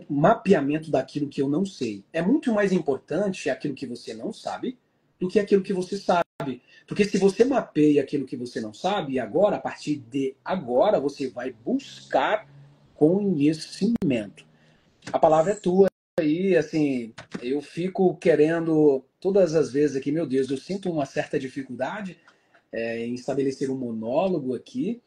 Mapeamento daquilo que eu não sei. É muito mais importante aquilo que você não sabe do que aquilo que você sabe. Porque se você mapeia aquilo que você não sabe, agora, a partir de agora, você vai buscar conhecimento. A palavra é tua aí, assim, eu fico querendo todas as vezes aqui, meu Deus, eu sinto uma certa dificuldade em estabelecer um monólogo aqui.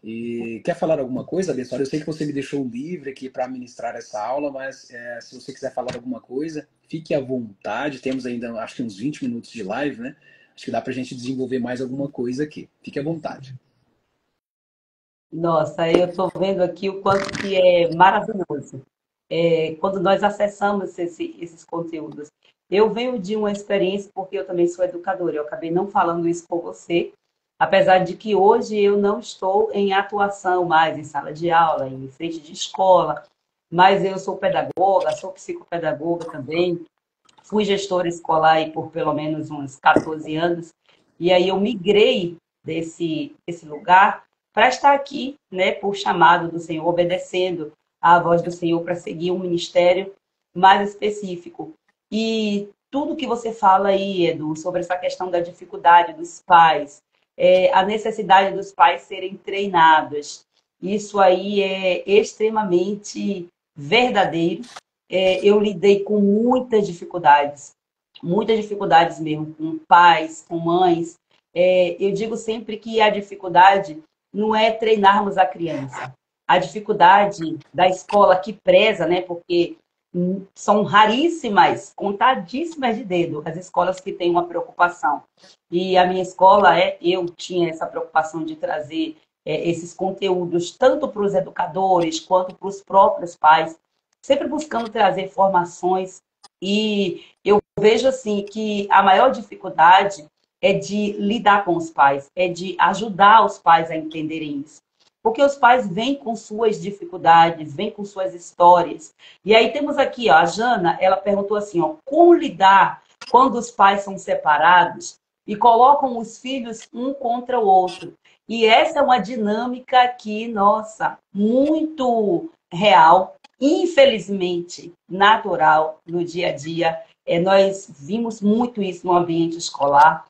E quer falar alguma coisa, abençoada? Eu sei que você me deixou livre aqui para ministrar essa aula, mas se você quiser falar alguma coisa, fique à vontade. Temos ainda, acho que uns 20 minutos de live, né? Acho que dá para a gente desenvolver mais alguma coisa aqui. Fique à vontade. Nossa, eu estou vendo aqui o quanto que é maravilhoso. Quando nós acessamos esses conteúdos. Eu venho de uma experiência, porque eu também sou educadora, eu acabei não falando isso com você, apesar de que hoje eu não estou em atuação mais em sala de aula, em frente de escola, mas eu sou pedagoga, sou psicopedagoga também, fui gestora escolar aí por pelo menos uns 14 anos, e aí eu migrei desse lugar para estar aqui, né, por chamado do Senhor, obedecendo à voz do Senhor para seguir um ministério mais específico. E tudo que você fala aí, Edu, sobre essa questão da dificuldade dos pais, a necessidade dos pais serem treinados, isso aí é extremamente verdadeiro. Eu lidei com muitas dificuldades mesmo, com pais, com mães. Eu digo sempre que a dificuldade não é treinarmos a criança. A dificuldade da escola que preza, né? Porque são raríssimas, contadíssimas de dedo, as escolas que têm uma preocupação. E a minha escola, eu tinha essa preocupação de trazer esses conteúdos tanto para os educadores quanto para os próprios pais, sempre buscando trazer formações. E eu vejo assim que a maior dificuldade é de lidar com os pais, é de ajudar os pais a entenderem isso. Porque os pais vêm com suas dificuldades, vêm com suas histórias. E aí temos aqui, ó, a Jana, ela perguntou assim, ó, como lidar quando os pais são separados e colocam os filhos um contra o outro? E essa é uma dinâmica que, nossa, muito real, infelizmente natural no dia a dia. Nós vimos muito isso no ambiente escolar,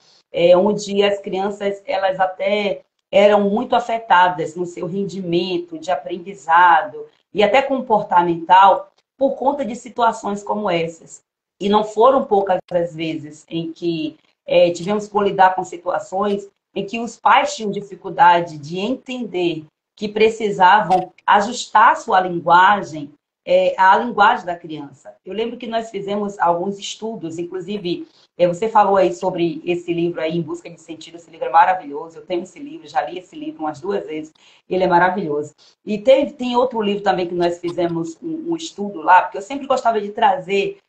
onde as crianças, elas até eram muito afetadas no seu rendimento de aprendizado e até comportamental por conta de situações como essas. E não foram poucas as vezes em que tivemos que lidar com situações em que os pais tinham dificuldade de entender que precisavam ajustar sua linguagem à linguagem da criança. Eu lembro que nós fizemos alguns estudos, inclusive, você falou aí sobre esse livro aí, Em Busca de Sentido, esse livro é maravilhoso, eu tenho esse livro, já li esse livro umas 2 vezes, ele é maravilhoso. E tem outro livro também que nós fizemos um estudo lá, porque eu sempre gostava de trazer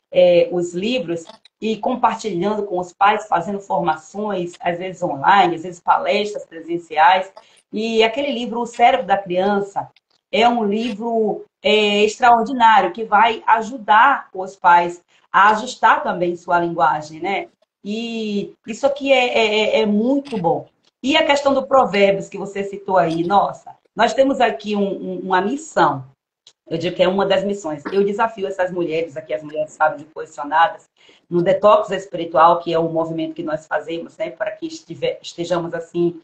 os livros e compartilhando com os pais, fazendo formações, às vezes online, às vezes palestras presenciais, e aquele livro, O Cérebro da Criança, é um livro extraordinário que vai ajudar os pais a ajustar também sua linguagem, né? E isso aqui é muito bom. E a questão do Provérbios que você citou aí, nossa, nós temos aqui uma missão. Eu digo que é uma das missões. Eu desafio essas mulheres aqui, as mulheres sábias e posicionadas, no detox espiritual, que é o movimento que nós fazemos, né, para que estejamos assim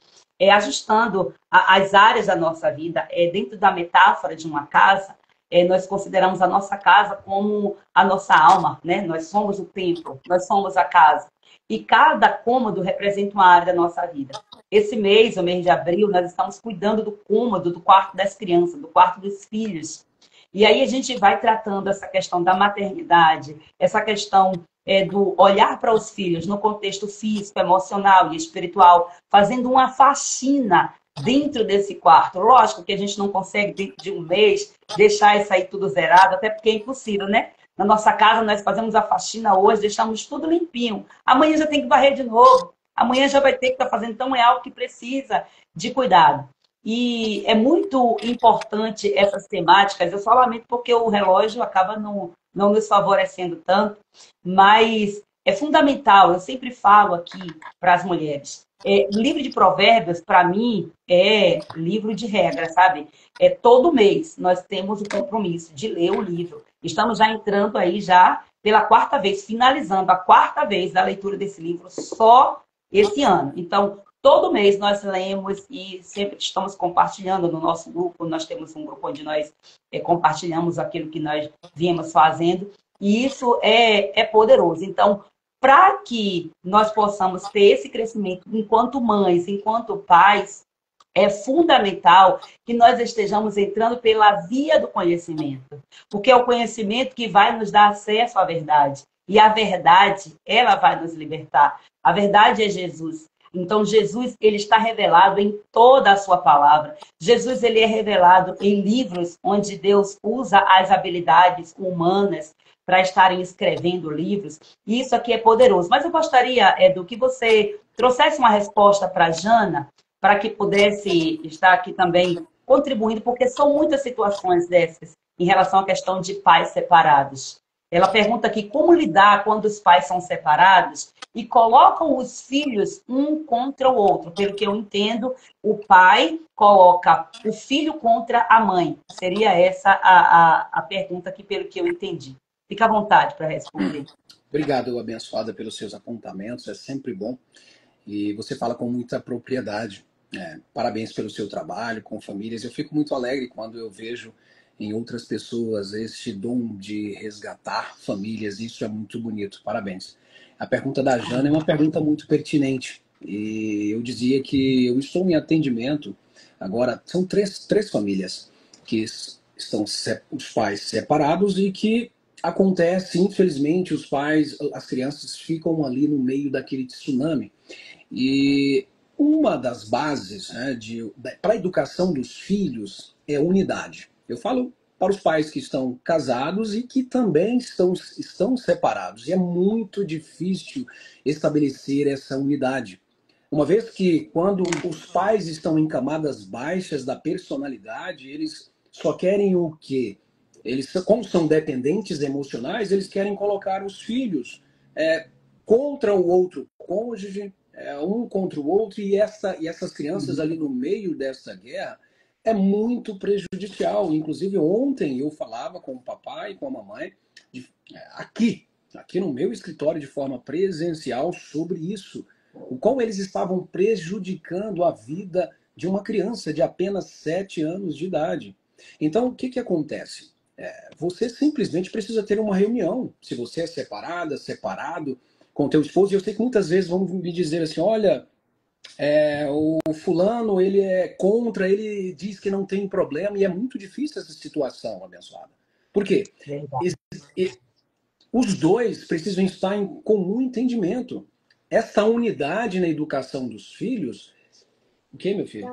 ajustando as áreas da nossa vida. Dentro da metáfora de uma casa, nós consideramos a nossa casa como a nossa alma, né? Nós somos o templo, nós somos a casa. E cada cômodo representa uma área da nossa vida. Esse mês, o mês de abril, nós estamos cuidando do cômodo, do quarto das crianças, do quarto dos filhos. E aí a gente vai tratando essa questão da maternidade, essa questão do olhar para os filhos no contexto físico, emocional e espiritual, fazendo uma faxina dentro desse quarto. Lógico que a gente não consegue, dentro de um mês, deixar isso aí tudo zerado, até porque é impossível, né? Na nossa casa, nós fazemos a faxina hoje, deixamos tudo limpinho. Amanhã já tem que varrer de novo. Amanhã já vai ter que estar fazendo. Então, é algo que precisa de cuidado. E é muito importante essas temáticas. Eu só lamento porque o relógio acaba não nos favorecendo tanto, mas é fundamental. Eu sempre falo aqui para as mulheres. Livro de Provérbios, para mim, é livro de regra, sabe? Todo mês nós temos o compromisso de ler o livro. Estamos já entrando aí já pela quarta vez, finalizando a quarta vez da leitura desse livro só esse ano. Então, todo mês nós lemos e sempre estamos compartilhando no nosso grupo. Nós temos um grupo onde nós compartilhamos aquilo que nós viemos fazendo. E isso é poderoso. Então, para que nós possamos ter esse crescimento enquanto mães, enquanto pais, é fundamental que nós estejamos entrando pela via do conhecimento. Porque é o conhecimento que vai nos dar acesso à verdade. E a verdade, ela vai nos libertar. A verdade é Jesus. Então, Jesus, ele está revelado em toda a sua palavra. Jesus, ele é revelado em livros onde Deus usa as habilidades humanas para estarem escrevendo livros. E isso aqui é poderoso. Mas eu gostaria, Edu, que você trouxesse uma resposta para a Jana, para que pudesse estar aqui também contribuindo, porque são muitas situações dessas em relação à questão de pais separados. Ela pergunta aqui como lidar quando os pais são separados e colocam os filhos um contra o outro. Pelo que eu entendo, o pai coloca o filho contra a mãe. Seria essa a pergunta aqui, pelo que eu entendi. Fica à vontade para responder. Obrigado, abençoada, pelos seus apontamentos. É sempre bom. E você fala com muita propriedade. Parabéns pelo seu trabalho com famílias. Eu fico muito alegre quando eu vejo em outras pessoas este dom de resgatar famílias. Isso é muito bonito. Parabéns. A pergunta da Jana é uma pergunta muito pertinente. E eu dizia que eu estou em atendimento. Agora, são três famílias que estão os pais separados e que acontece, infelizmente, as crianças ficam ali no meio daquele tsunami. E uma das bases, né, para a educação dos filhos é unidade. Eu falo para os pais que estão casados e que também estão separados. E é muito difícil estabelecer essa unidade. Uma vez que quando os pais estão em camadas baixas da personalidade, eles só querem o quê? Eles, como são dependentes emocionais, eles querem colocar os filhos contra o outro cônjuge, um contra o outro, e essas crianças ali no meio dessa guerra é muito prejudicial. Inclusive, ontem eu falava com o papai e com a mamãe, aqui no meu escritório, de forma presencial, sobre isso. O como eles estavam prejudicando a vida de uma criança de apenas 7 anos de idade. Então, o que acontece? Você simplesmente precisa ter uma reunião. Se você é separado com teu esposo, e eu sei que muitas vezes vão me dizer assim, olha, o fulano, ele é contra, ele diz que não tem problema, e é muito difícil essa situação, abençoada. Por quê? Os dois precisam estar em comum entendimento. Essa unidade na educação dos filhos... O que, meu filho?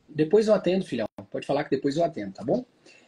Depois eu atendo, filhão. Pode falar que depois eu atendo, tá bom?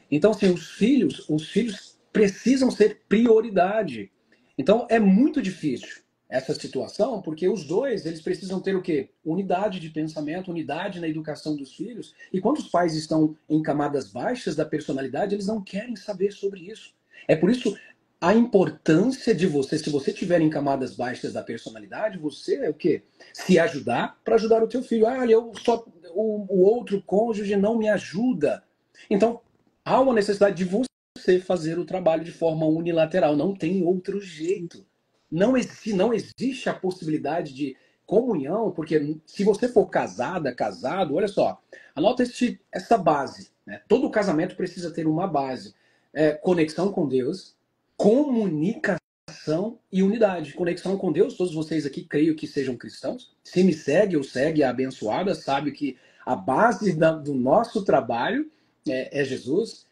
Então, assim, os filhos precisam ser prioridade. Então, é muito difícil essa situação, porque os dois, eles precisam ter o quê? Unidade de pensamento, unidade na educação dos filhos. E quando os pais estão em camadas baixas da personalidade, eles não querem saber sobre isso. É por isso a importância de você, se você tiver em camadas baixas da personalidade, você o quê? Se ajudar para ajudar o teu filho. Olha, o outro cônjuge não me ajuda. Então, há uma necessidade de você fazer o trabalho de forma unilateral. Não tem outro jeito. Não existe a possibilidade de comunhão, porque se você for casado, olha só, anota essa base. Né? Todo casamento precisa ter uma base. Conexão com Deus, comunicação e unidade. Conexão com Deus, todos vocês aqui creio que sejam cristãos. Se me segue ou segue a abençoada, sabe que a base do nosso trabalho é Jesus.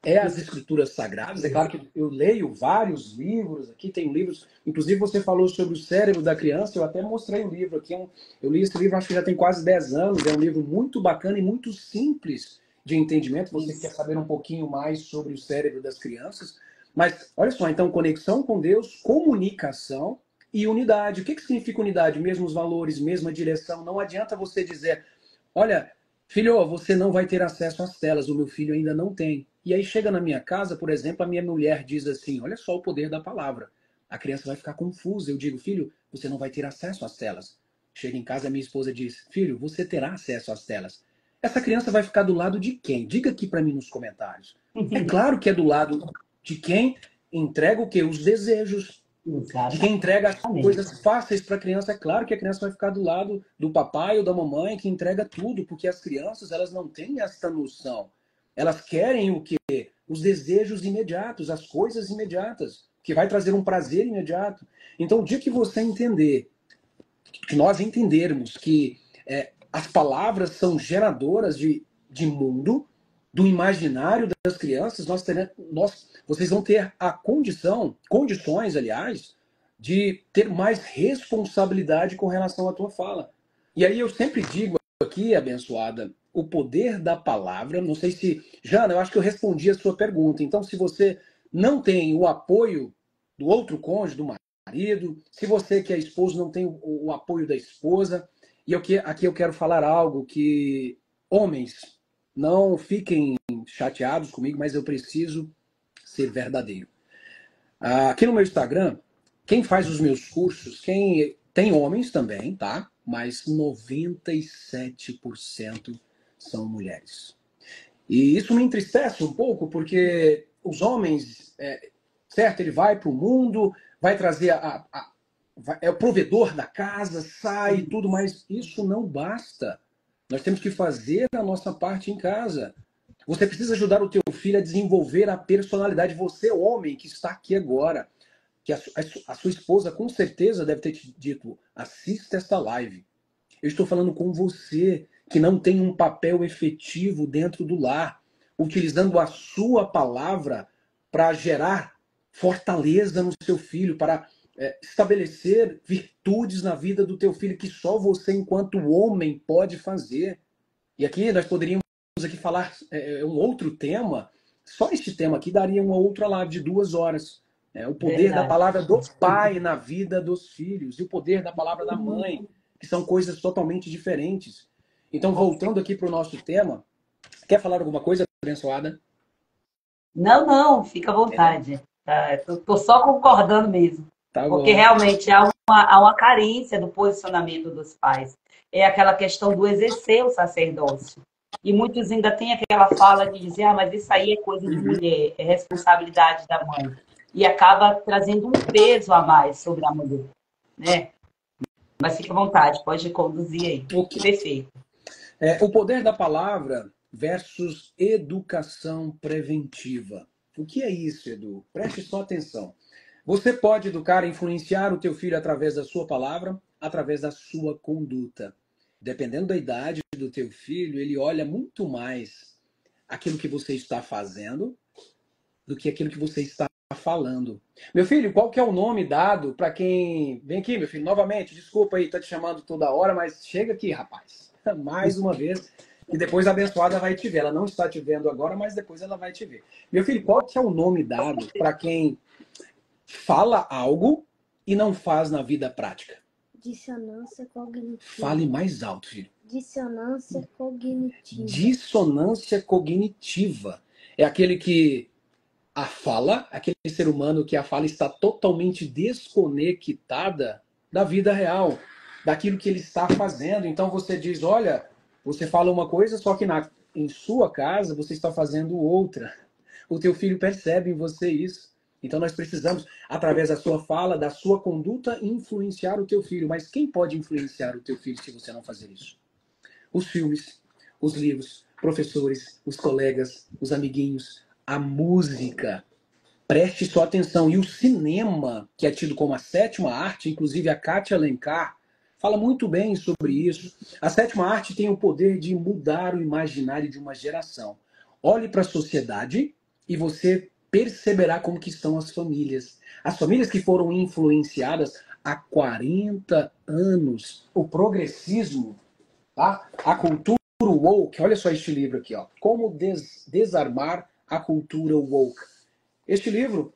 é as escrituras sagradas. É claro que eu leio vários livros aqui, tem livros, inclusive você falou sobre o cérebro da criança, eu até mostrei o livro aqui, eu li esse livro acho que já tem quase 10 anos, é um livro muito bacana e muito simples de entendimento, você quer saber um pouquinho mais sobre o cérebro das crianças, mas olha só, então conexão com Deus, comunicação e unidade. O que significa unidade? Mesmos valores, mesma direção, não adianta você dizer, olha, filho, você não vai ter acesso às telas, o meu filho ainda não tem. E aí chega na minha casa, por exemplo, a minha mulher diz assim, olha só o poder da palavra. A criança vai ficar confusa. Eu digo, filho, você não vai ter acesso às telas. Chega em casa, a minha esposa diz, filho, você terá acesso às telas. Essa criança vai ficar do lado de quem? Diga aqui para mim nos comentários. É claro que é do lado de quem entrega o quê? Os desejos. De quem entrega as coisas fáceis para a criança. É claro que a criança vai ficar do lado do papai ou da mamãe que entrega tudo, porque as crianças elas não têm essa noção. Elas querem o quê? Os desejos imediatos, as coisas imediatas, que vai trazer um prazer imediato. Então, o dia que você entender, que nós entendermos que as palavras são geradoras de mundo, do imaginário das crianças, vocês vão ter condições, aliás, de ter mais responsabilidade com relação à tua fala. E aí eu sempre digo aqui, abençoada, o poder da palavra, não sei se... Jana, eu acho que eu respondi a sua pergunta. Então, se você não tem o apoio do outro cônjuge, do marido, se você que é esposo não tem o apoio da esposa, e aqui eu quero falar algo que homens... Não fiquem chateados comigo, mas eu preciso ser verdadeiro. Aqui no meu Instagram, quem faz os meus cursos, tem homens também, tá? Mas 97% são mulheres. E isso me entristece um pouco, porque os homens, certo, ele vai para o mundo, vai trazer é o provedor da casa, sai e tudo, mas isso não basta. Nós temos que fazer a nossa parte em casa. Você precisa ajudar o teu filho a desenvolver a personalidade. Você, homem, que está aqui agora, que a sua esposa com certeza deve ter te dito, assista esta live. Eu estou falando com você, que não tem um papel efetivo dentro do lar, utilizando a sua palavra para gerar fortaleza no seu filho, para estabelecer virtudes na vida do teu filho que só você, enquanto homem, pode fazer. E aqui nós poderíamos falar um outro tema. Só este tema aqui daria uma outra live de 2 horas. O poder da palavra do pai na vida dos filhos e o poder da palavra da mãe, que são coisas totalmente diferentes. Então, voltando aqui para o nosso tema, quer falar alguma coisa, abençoada? Não, fica à vontade. Estou só concordando mesmo. Tá porque bom. realmente há uma carência do posicionamento dos pais. É aquela questão do exercer o sacerdócio. E muitos ainda têm aquela fala de dizer, mas isso aí é coisa de mulher, é responsabilidade da mãe. E acaba trazendo um peso a mais sobre a mulher, né? Mas fique à vontade, pode conduzir aí. Okay. Perfeito. O poder da palavra versus educação preventiva. O que é isso, Edu? Preste só atenção. Você pode educar, influenciar o teu filho através da sua palavra, através da sua conduta. Dependendo da idade do teu filho, ele olha muito mais aquilo que você está fazendo do que aquilo que você está falando. Meu filho, qual que é o nome dado para quem... Vem aqui, meu filho, novamente, desculpa aí, tá te chamando toda hora, mas chega aqui, rapaz. Mais uma vez, e depois a abençoada vai te ver. Ela não está te vendo agora, mas depois ela vai te ver. Meu filho, qual que é o nome dado para quem fala algo e não faz na vida prática? Dissonância cognitiva. Fale mais alto, filho. Dissonância cognitiva. Dissonância cognitiva. É aquele que aquele ser humano que a fala está totalmente desconectada da vida real, daquilo que ele está fazendo. Então você diz, olha, você fala uma coisa, só que em sua casa você está fazendo outra. O teu filho percebe em você isso. Então nós precisamos, através da sua fala, da sua conduta, influenciar o teu filho. Mas quem pode influenciar o teu filho se você não fazer isso? Os filmes, os livros, professores, os colegas, os amiguinhos, a música. Preste só atenção. E o cinema, que é tido como a 7ª arte, inclusive a Kátia Alencar fala muito bem sobre isso. A 7ª arte tem o poder de mudar o imaginário de uma geração. Olhe para a sociedade e você perceberá como que estão as famílias. As famílias que foram influenciadas há 40 anos. O progressismo, tá? A cultura woke. Olha só este livro aqui, ó. Como desarmar a cultura woke. Este livro,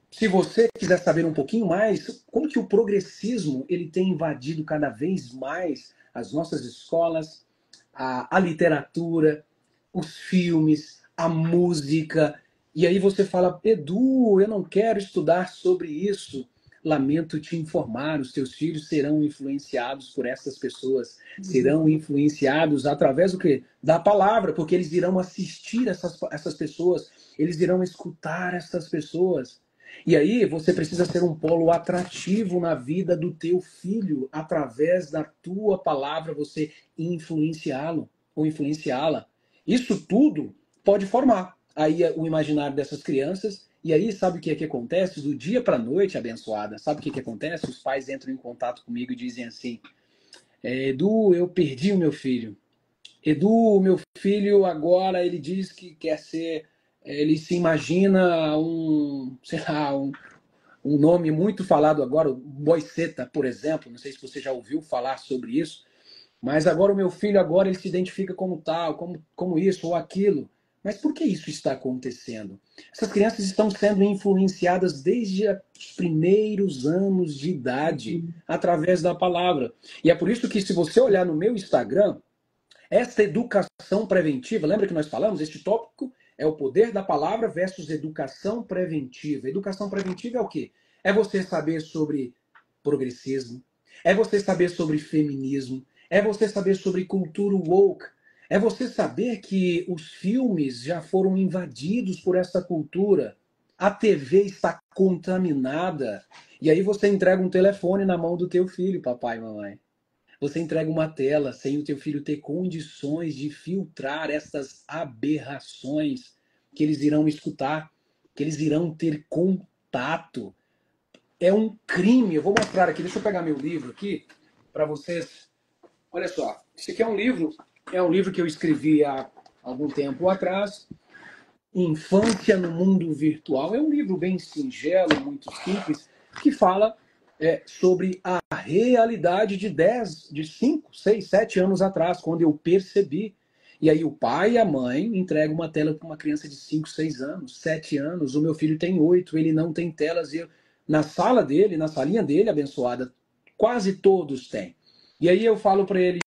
se você quiser saber um pouquinho mais, como que o progressismo ele tem invadido cada vez mais as nossas escolas, a literatura, os filmes, a música. E aí você fala, Edu, eu não quero estudar sobre isso. Lamento te informar, os teus filhos serão influenciados por essas pessoas, serão influenciados através do quê? Da palavra, porque eles irão assistir essas pessoas, eles irão escutar essas pessoas. E aí você precisa ser um polo atrativo na vida do teu filho, através da tua palavra você influenciá-lo ou influenciá-la. Isso tudo pode formar aí o imaginário dessas crianças. E aí, sabe o que é que acontece? Do dia para a noite, abençoada, sabe o que é que acontece? Os pais entram em contato comigo e dizem assim, Edu, eu perdi o meu filho. Edu, o meu filho agora, ele diz que quer ser, ele se imagina sei lá, um nome muito falado agora, o boiceta, por exemplo, não sei se você já ouviu falar sobre isso, mas agora o meu filho agora ele se identifica como tal, como isso ou aquilo. Mas por que isso está acontecendo? Essas crianças estão sendo influenciadas desde os primeiros anos de idade, através da palavra. E é por isso que se você olhar no meu Instagram, essa educação preventiva, lembra que nós falamos? Este tópico é o poder da palavra versus educação preventiva. Educação preventiva é o quê? É você saber sobre progressismo, é você saber sobre feminismo, é você saber sobre cultura woke, é você saber que os filmes já foram invadidos por essa cultura, a TV está contaminada, e aí você entrega um telefone na mão do teu filho, papai e mamãe. Você entrega uma tela sem o teu filho ter condições de filtrar essas aberrações que eles irão escutar, que eles irão ter contato. É um crime. Eu vou mostrar aqui, deixa eu pegar meu livro aqui para vocês. Olha só, esse aqui é um livro que eu escrevi há algum tempo atrás, Infância no Mundo Virtual. É um livro bem singelo, muito simples, que fala sobre a realidade de 5, 6, 7 anos atrás, quando eu percebi. E aí o pai e a mãe entregam uma tela para uma criança de 5, 6 anos, 7 anos. O meu filho tem 8, ele não tem telas. E na sala dele, na salinha dele, abençoada, quase todos têm. E aí eu falo para ele,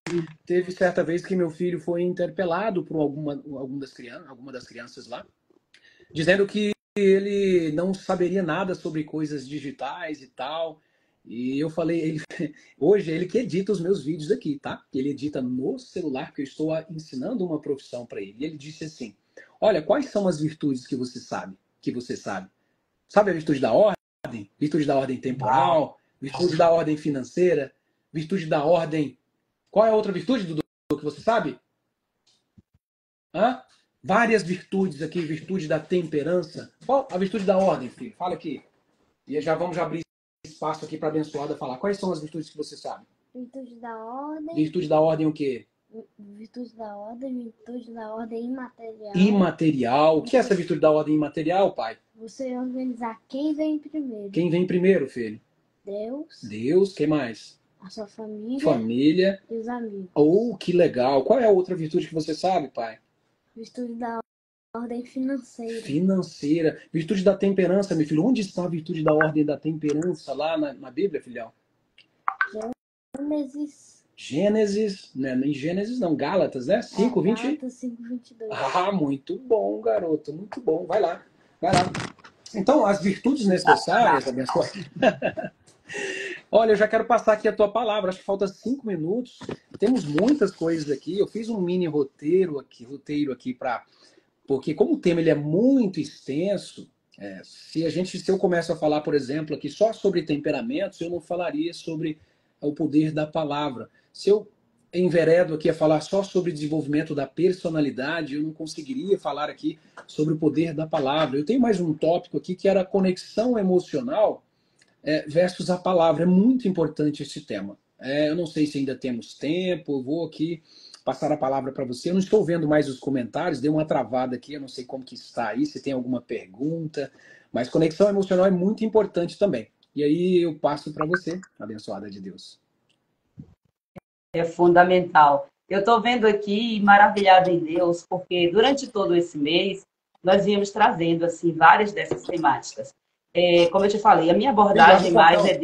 teve certa vez que meu filho foi interpelado por alguma das crianças lá, dizendo que ele não saberia nada sobre coisas digitais e tal. E eu falei, hoje ele que edita os meus vídeos aqui, tá? Ele edita no celular, que eu estou ensinando uma profissão para ele. E ele disse assim, olha, quais são as virtudes que você sabe? Sabe a virtude da ordem? Virtude da ordem temporal? Virtude da ordem financeira? Virtude da ordem... Qual é a outra virtude, Dudu, que você sabe? Hã? Várias virtudes aqui, virtude da temperança. Qual a virtude da ordem, filho? Fala aqui. E já vamos abrir espaço aqui para a abençoada falar. Quais são as virtudes que você sabe? Virtude da ordem. Virtude da ordem o quê? Virtude da ordem imaterial. Imaterial. O que é essa virtude da ordem imaterial, pai? Você organizar quem vem primeiro. Quem vem primeiro, filho? Deus. Deus, quem mais? A sua família. Família. E os amigos. Oh, que legal. Qual é a outra virtude que você sabe, pai? Virtude da ordem financeira. Financeira. Virtude da temperança, meu filho. Onde está a virtude da ordem da temperança? Lá na Bíblia, filhão? Gênesis, né? Em Gênesis não, Gálatas, né? 5:20. Gálatas 5:22. Ah, muito bom, garoto, muito bom. Vai lá, vai lá. Então, as virtudes necessárias, abençoa. Olha, eu já quero passar aqui a tua palavra. Acho que falta 5 minutos. Temos muitas coisas aqui. Eu fiz um mini roteiro aqui para, porque como o tema ele é muito extenso, se eu começo a falar, por exemplo, aqui só sobre temperamentos, eu não falaria sobre o poder da palavra. Se eu enveredo aqui a falar só sobre desenvolvimento da personalidade, eu não conseguiria falar aqui sobre o poder da palavra. Eu tenho mais um tópico aqui que era a conexão emocional versus a palavra. É muito importante esse tema. Eu não sei se ainda temos tempo, eu vou aqui passar a palavra para você. Eu não estou vendo mais os comentários, deu uma travada aqui, eu não sei como que está aí, se tem alguma pergunta, mas conexão emocional é muito importante também. E aí eu passo para você, abençoada de Deus. É fundamental. Eu estou vendo aqui, maravilhada em Deus, porque durante todo esse mês nós viemos trazendo assim várias dessas temáticas. Como eu te falei, a minha abordagem mais é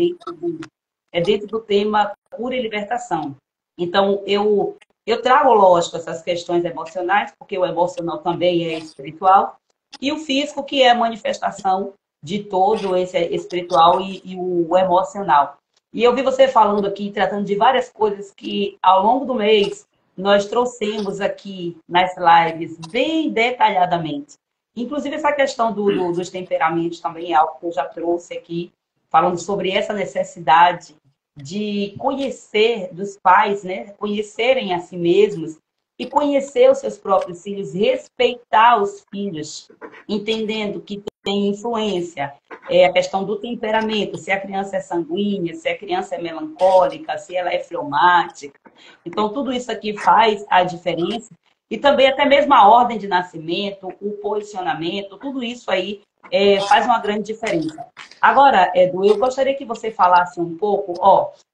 dentro do tema cura e libertação. Então, eu trago, lógico, essas questões emocionais, porque o emocional também é espiritual, e o físico, que é a manifestação de todo esse espiritual e o emocional. E eu vi você falando aqui, tratando de várias coisas que, ao longo do mês, nós trouxemos aqui nas lives, bem detalhadamente. Inclusive, essa questão dos temperamentos também é algo que eu já trouxe aqui, falando sobre essa necessidade de conhecer dos pais, né? Conhecerem a si mesmos e conhecer os seus próprios filhos, respeitar os filhos, entendendo que tem influência. A questão do temperamento, se a criança é sanguínea, se a criança é melancólica, se ela é fleumática. Então, tudo isso aqui faz a diferença. E também até mesmo a ordem de nascimento, o posicionamento, tudo isso aí faz uma grande diferença. Agora, Edu, eu gostaria que você falasse um pouco,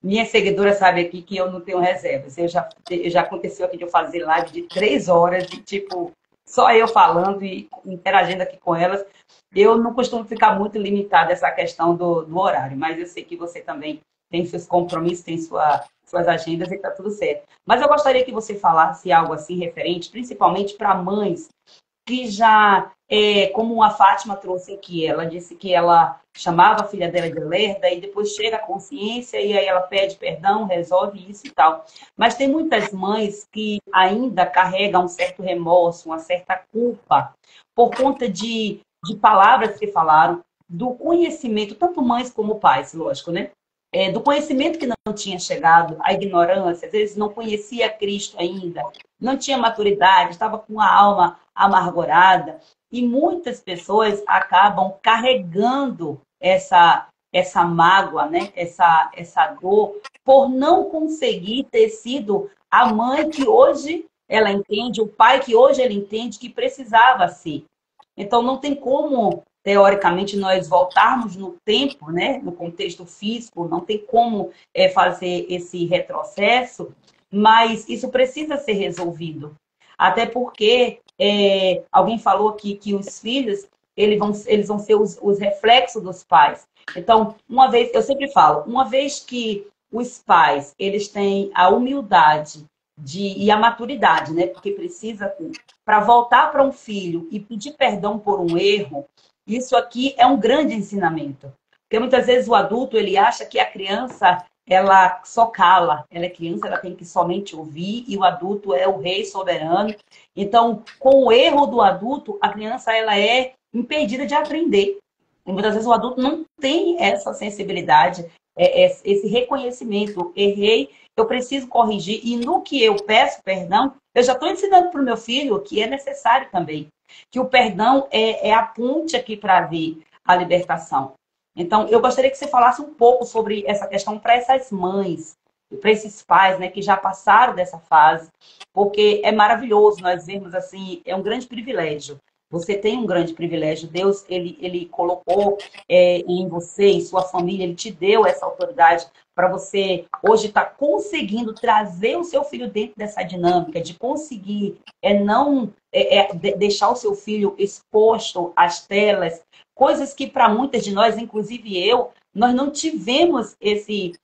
minha seguidora sabe aqui que eu não tenho reservas. Já aconteceu aqui de eu fazer live de 3 horas, e tipo, só eu falando e interagindo aqui com elas. Eu não costumo ficar muito limitada a essa questão do horário, mas eu sei que você também tem seus compromissos, tem suas agendas e está tudo certo. Mas eu gostaria que você falasse algo assim referente, principalmente para mães que já, como a Fátima trouxe aqui, ela disse que ela chamava a filha dela de lerda e depois chega a consciência e aí ela pede perdão, resolve isso e tal. Mas tem muitas mães que ainda carregam um certo remorso, uma certa culpa, por conta de palavras que falaram, do conhecimento, tanto mães como pais, lógico, né? Do conhecimento que não tinha chegado, a ignorância, às vezes não conhecia Cristo ainda, não tinha maturidade, estava com a alma amargurada. E muitas pessoas acabam carregando essa mágoa, né? essa dor, por não conseguir ter sido a mãe que hoje ela entende, o pai que hoje ele entende que precisava ser. Então, não tem como, teoricamente, nós voltarmos no tempo, né? No contexto físico, não tem como fazer esse retrocesso, mas isso precisa ser resolvido. Até porque alguém falou aqui que os filhos eles vão ser os reflexos dos pais. Então, eu sempre falo, uma vez que os pais eles têm a humildade e a maturidade, né? Porque precisa ter, para voltar para um filho e pedir perdão por um erro, isso aqui é um grande ensinamento. Porque muitas vezes o adulto ele acha que a criança ela só cala, ela é criança, ela tem que somente ouvir e o adulto é o rei soberano. Então, com o erro do adulto, a criança ela é impedida de aprender. E muitas vezes o adulto não tem essa sensibilidade, esse reconhecimento. Errei, eu preciso corrigir. E no que eu peço perdão, eu já estou ensinando para o meu filho que é necessário também. Que o perdão é a ponte aqui para ver a libertação. Então, eu gostaria que você falasse um pouco sobre essa questão para essas mães, para esses pais, né, que já passaram dessa fase, porque é maravilhoso nós vermos assim, é um grande privilégio. Você tem um grande privilégio. Deus, ele colocou em você, em sua família, ele te deu essa autoridade para você hoje estar conseguindo trazer o seu filho dentro dessa dinâmica, de conseguir não deixar o seu filho exposto às telas, coisas que para muitas de nós, inclusive nós não tivemos esse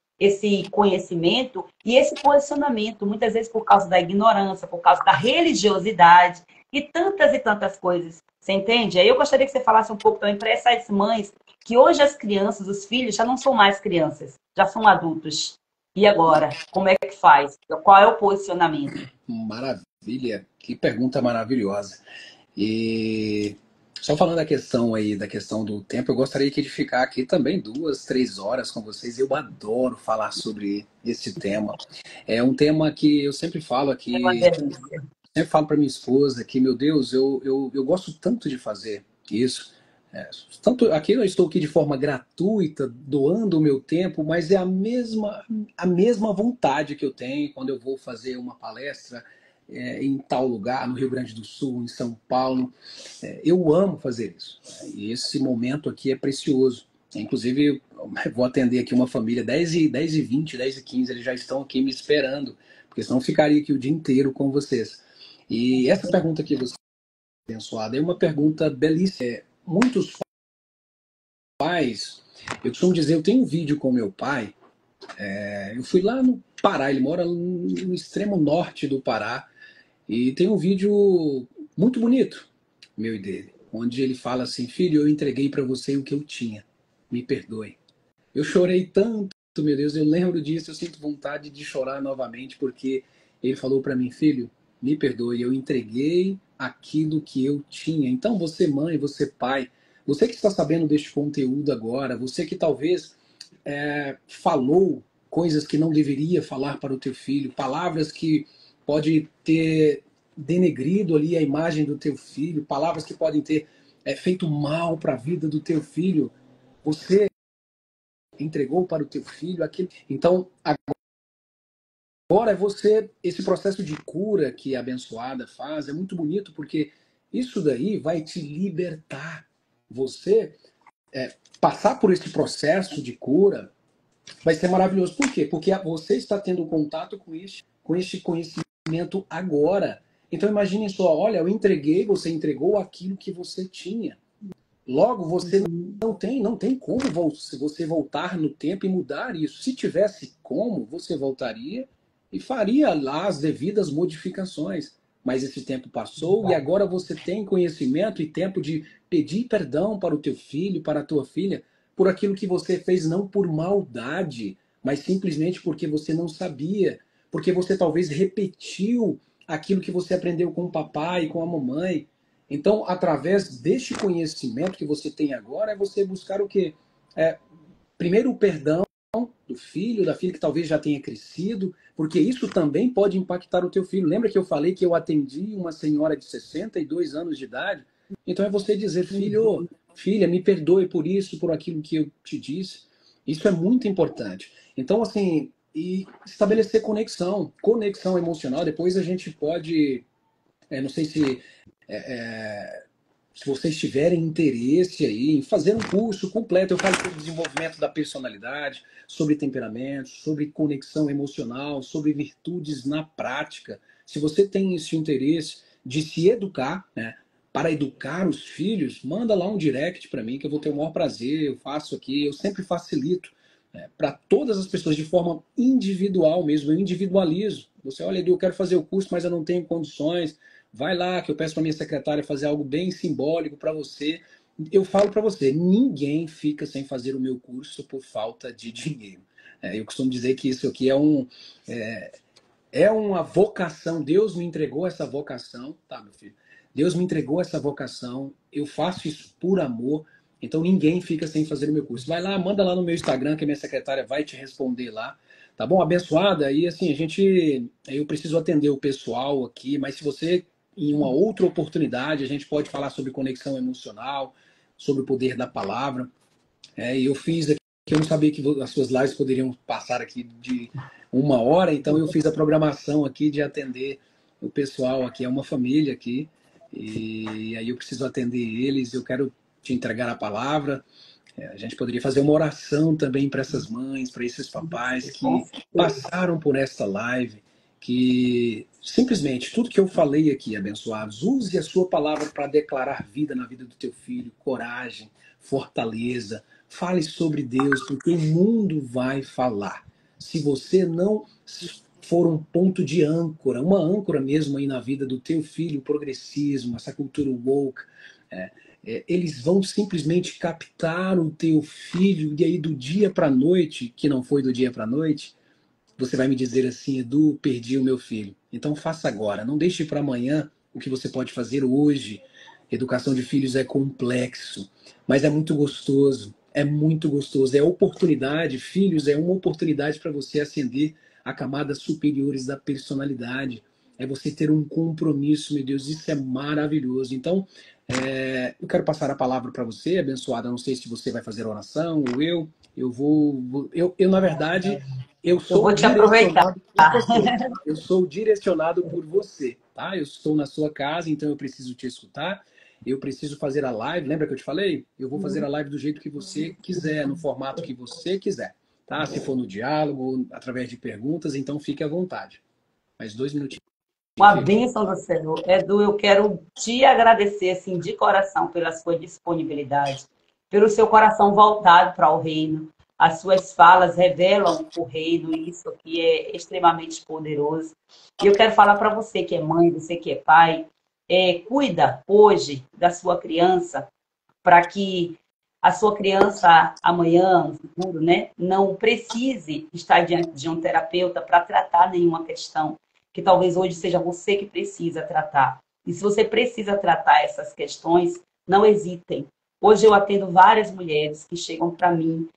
conhecimento e esse posicionamento, muitas vezes por causa da ignorância, por causa da religiosidade e tantas coisas. Você entende? Aí eu gostaria que você falasse um pouco também para essas mães que hoje as crianças, os filhos, já não são mais crianças, já são adultos. E agora? Como é que faz? Qual é o posicionamento? Maravilha! Que pergunta maravilhosa. E só falando da questão do tempo, eu gostaria de ficar aqui também 2, 3 horas com vocês. Eu adoro falar sobre esse tema. É um tema que eu sempre falo aqui, sempre falo para minha esposa que, meu Deus, eu gosto tanto de fazer isso. Tanto aqui eu estou aqui de forma gratuita, doando o meu tempo, mas é a mesma vontade que eu tenho quando eu vou fazer uma palestra em tal lugar, no Rio Grande do Sul, em São Paulo. Eu amo fazer isso. E esse momento aqui é precioso. Inclusive, eu vou atender aqui uma família, 10h20, 10h15, eles já estão aqui me esperando, porque senão eu ficaria aqui o dia inteiro com vocês. E essa pergunta que você abençoada é uma pergunta belíssima. Muitos pais, eu costumo dizer, eu tenho um vídeo com meu pai, eu fui lá no Pará, ele mora no extremo norte do Pará, e tem um vídeo muito bonito, meu e dele, onde ele fala assim: filho, eu entreguei para você o que eu tinha, me perdoe. Eu chorei tanto, meu Deus, eu lembro disso, eu sinto vontade de chorar novamente, porque ele falou para mim: filho, me perdoe, eu entreguei aquilo que eu tinha. Então você mãe, você pai, você que está sabendo deste conteúdo agora, você que talvez falou coisas que não deveria falar para o teu filho, palavras que pode ter denegrido ali a imagem do teu filho, palavras que podem ter feito mal para a vida do teu filho, você entregou para o teu filho aquilo. Então, agora é você, esse processo de cura que a abençoada faz, é muito bonito, porque isso daí vai te libertar. Você passar por esse processo de cura vai ser maravilhoso. Por quê? Porque você está tendo contato com este conhecimento agora. Então imagine só, olha, eu entreguei, você entregou aquilo que você tinha. Logo, você não tem como você voltar no tempo e mudar isso. Se tivesse como, você voltaria e faria lá as devidas modificações. Mas esse tempo passou e agora você tem conhecimento e tempo de pedir perdão para o teu filho, para a tua filha, por aquilo que você fez, não por maldade, mas simplesmente porque você não sabia, porque você talvez repetiu aquilo que você aprendeu com o papai, com a mamãe. Então, através deste conhecimento que você tem agora, é você buscar o quê? Primeiro, o perdão do filho, da filha que talvez já tenha crescido, porque isso também pode impactar o teu filho. Lembra que eu falei que eu atendi uma senhora de 62 anos de idade? Então é você dizer: filho, filha, me perdoe por isso, por aquilo que eu te disse. Isso é muito importante. Então, assim, e estabelecer conexão emocional. Depois a gente pode, não sei se vocês tiverem interesse aí em fazer um curso completo. Eu falo sobre desenvolvimento da personalidade, sobre temperamento, sobre conexão emocional, sobre virtudes na prática. Se você tem esse interesse de se educar, né, para educar os filhos, manda lá um direct para mim, que eu vou ter o maior prazer. Eu faço aqui, eu sempre facilito para todas as pessoas de forma individual mesmo. Eu individualizo. Você, olha, Edu, eu quero fazer o curso, mas eu não tenho condições. Vai lá, que eu peço para minha secretária fazer algo bem simbólico para você. Eu falo para você, ninguém fica sem fazer o meu curso por falta de dinheiro. Eu costumo dizer que isso aqui é uma vocação. Deus me entregou essa vocação, tá, meu filho? Deus me entregou essa vocação. Eu faço isso por amor. Então ninguém fica sem fazer o meu curso. Vai lá, manda lá no meu Instagram, que a minha secretária vai te responder lá. Tá bom? Abençoada. E assim, eu preciso atender o pessoal aqui, mas se você, em uma outra oportunidade, a gente pode falar sobre conexão emocional, sobre o poder da palavra. E eu fiz aqui, eu não sabia que as suas lives poderiam passar aqui de 1 hora, então eu fiz a programação aqui de atender o pessoal aqui, é uma família aqui, e aí eu preciso atender eles, eu quero te entregar a palavra. A gente poderia fazer uma oração também para essas mães, para esses papais que passaram por esta live, que simplesmente tudo que eu falei aqui, abençoados, use a sua palavra para declarar vida na vida do teu filho, coragem, fortaleza, fale sobre Deus, porque o mundo vai falar. Se você não for um ponto de âncora, uma âncora mesmo aí na vida do teu filho, o progressismo, essa cultura woke, eles vão simplesmente captar o teu filho, e aí do dia para a noite, que não foi do dia para a noite, você vai me dizer assim: Edu, perdi o meu filho. Então faça agora, não deixe para amanhã o que você pode fazer hoje. Educação de filhos é complexo, mas é muito gostoso, é oportunidade. Filhos é uma oportunidade para você ascender a camadas superiores da personalidade. é você ter um compromisso, meu Deus, isso é maravilhoso. Então, eu quero passar a palavra para você, abençoada. Não sei se você vai fazer oração ou eu. Na verdade, eu Eu sou vou te aproveitar. direcionado por você. Eu sou direcionado por você, tá? Eu estou na sua casa, então eu preciso te escutar. Eu preciso fazer a live. Lembra que eu te falei? Eu vou fazer a live do jeito que você quiser, no formato que você quiser, tá? Se for no diálogo, através de perguntas, então fique à vontade. Mais 2 minutinhos. Uma bênção do Senhor. Edu, eu quero te agradecer assim, de coração pela sua disponibilidade, pelo seu coração voltado para o reino. As suas falas revelam o reino e isso aqui é extremamente poderoso. E eu quero falar para você que é mãe, você que é pai, cuida hoje da sua criança para que a sua criança amanhã, no futuro, né, não precise estar diante de um terapeuta para tratar nenhuma questão, que talvez hoje seja você que precisa tratar. E se você precisa tratar essas questões, não hesitem. Hoje eu atendo várias mulheres que chegam para mim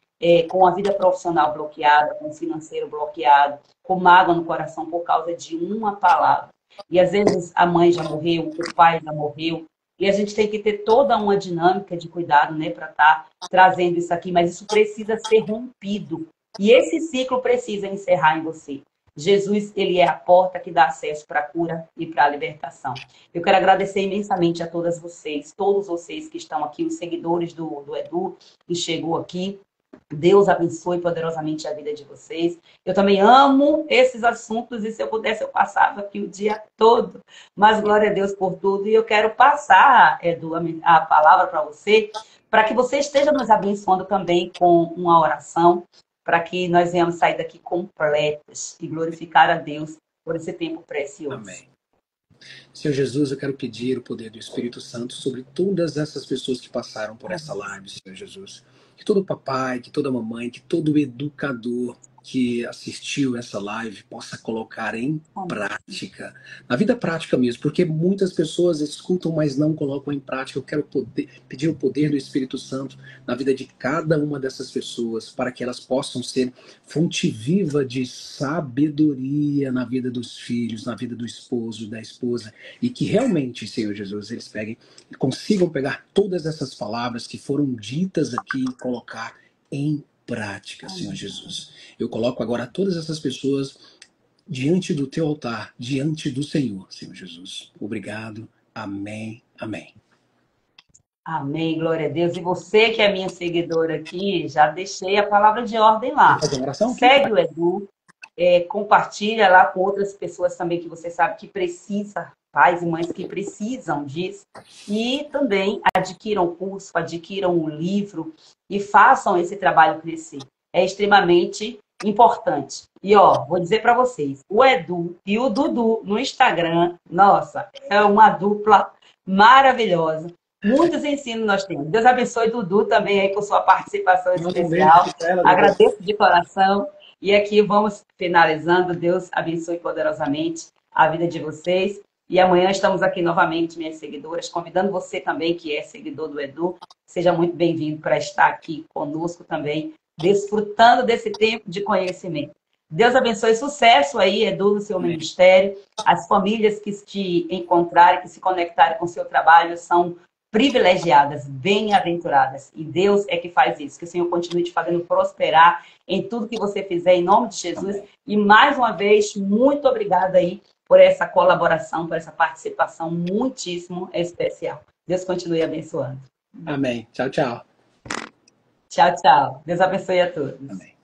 com a vida profissional bloqueada, com o financeiro bloqueado, com mágoa no coração por causa de uma palavra. E às vezes a mãe já morreu, o pai já morreu, e a gente tem que ter toda uma dinâmica de cuidado, né, para estar trazendo isso aqui, mas isso precisa ser rompido. E esse ciclo precisa encerrar em você. Jesus, ele é a porta que dá acesso para a cura e para a libertação. Eu quero agradecer imensamente a todas vocês, todos vocês que estão aqui, os seguidores do Edu, que chegou aqui. Deus abençoe poderosamente a vida de vocês. Eu também amo esses assuntos e se eu pudesse eu passava aqui o dia todo. Mas glória a Deus por tudo. E eu quero passar, Edu, a palavra para você, para que você esteja nos abençoando também com uma oração, para que nós venhamos sair daqui completas e glorificar a Deus por esse tempo precioso. Amém. Senhor Jesus, eu quero pedir o poder do Espírito Santo sobre todas essas pessoas que passaram por essa live, Senhor Jesus. Que todo papai, que toda mamãe, que todo educador que assistiu essa live possa colocar em prática, na vida prática mesmo, porque muitas pessoas escutam, mas não colocam em prática. Eu quero pedir o poder do Espírito Santo na vida de cada uma dessas pessoas, para que elas possam ser fonte viva de sabedoria na vida dos filhos, na vida do esposo, da esposa, e que realmente, Senhor Jesus, eles consigam pegar todas essas palavras que foram ditas aqui e colocar em prática, Senhor Jesus. Eu coloco agora todas essas pessoas diante do teu altar, diante do Senhor, Senhor Jesus. Obrigado. Amém. Amém. Amém, glória a Deus. E você que é minha seguidora aqui, já deixei a palavra de ordem lá. Fazer uma oração? Segue o Edu, compartilha lá com outras pessoas também que você sabe que precisa, pais e mães que precisam disso. E também adquiram o curso, adquiram o livro e façam esse trabalho crescer. É extremamente importante. E vou dizer para vocês, o Edu e o Dudu no Instagram, nossa, é uma dupla maravilhosa. Muitos ensinos nós temos. Deus abençoe Dudu também aí com sua participação especial. Agradeço de coração. E aqui vamos finalizando. Deus abençoe poderosamente a vida de vocês. E amanhã estamos aqui novamente, minhas seguidoras, convidando você também, que é seguidor do Edu, seja muito bem-vindo para estar aqui conosco também, desfrutando desse tempo de conhecimento. Deus abençoe, sucesso aí, Edu, no seu ministério. As famílias que te encontrarem, que se conectarem com o seu trabalho, são privilegiadas, bem-aventuradas. E Deus é que faz isso. Que o Senhor continue te fazendo prosperar em tudo que você fizer, em nome de Jesus. E mais uma vez, muito obrigada aí por essa colaboração, por essa participação muitíssimo especial. Deus continue abençoando. Amém. Tchau, tchau. Tchau, tchau. Deus abençoe a todos. Amém.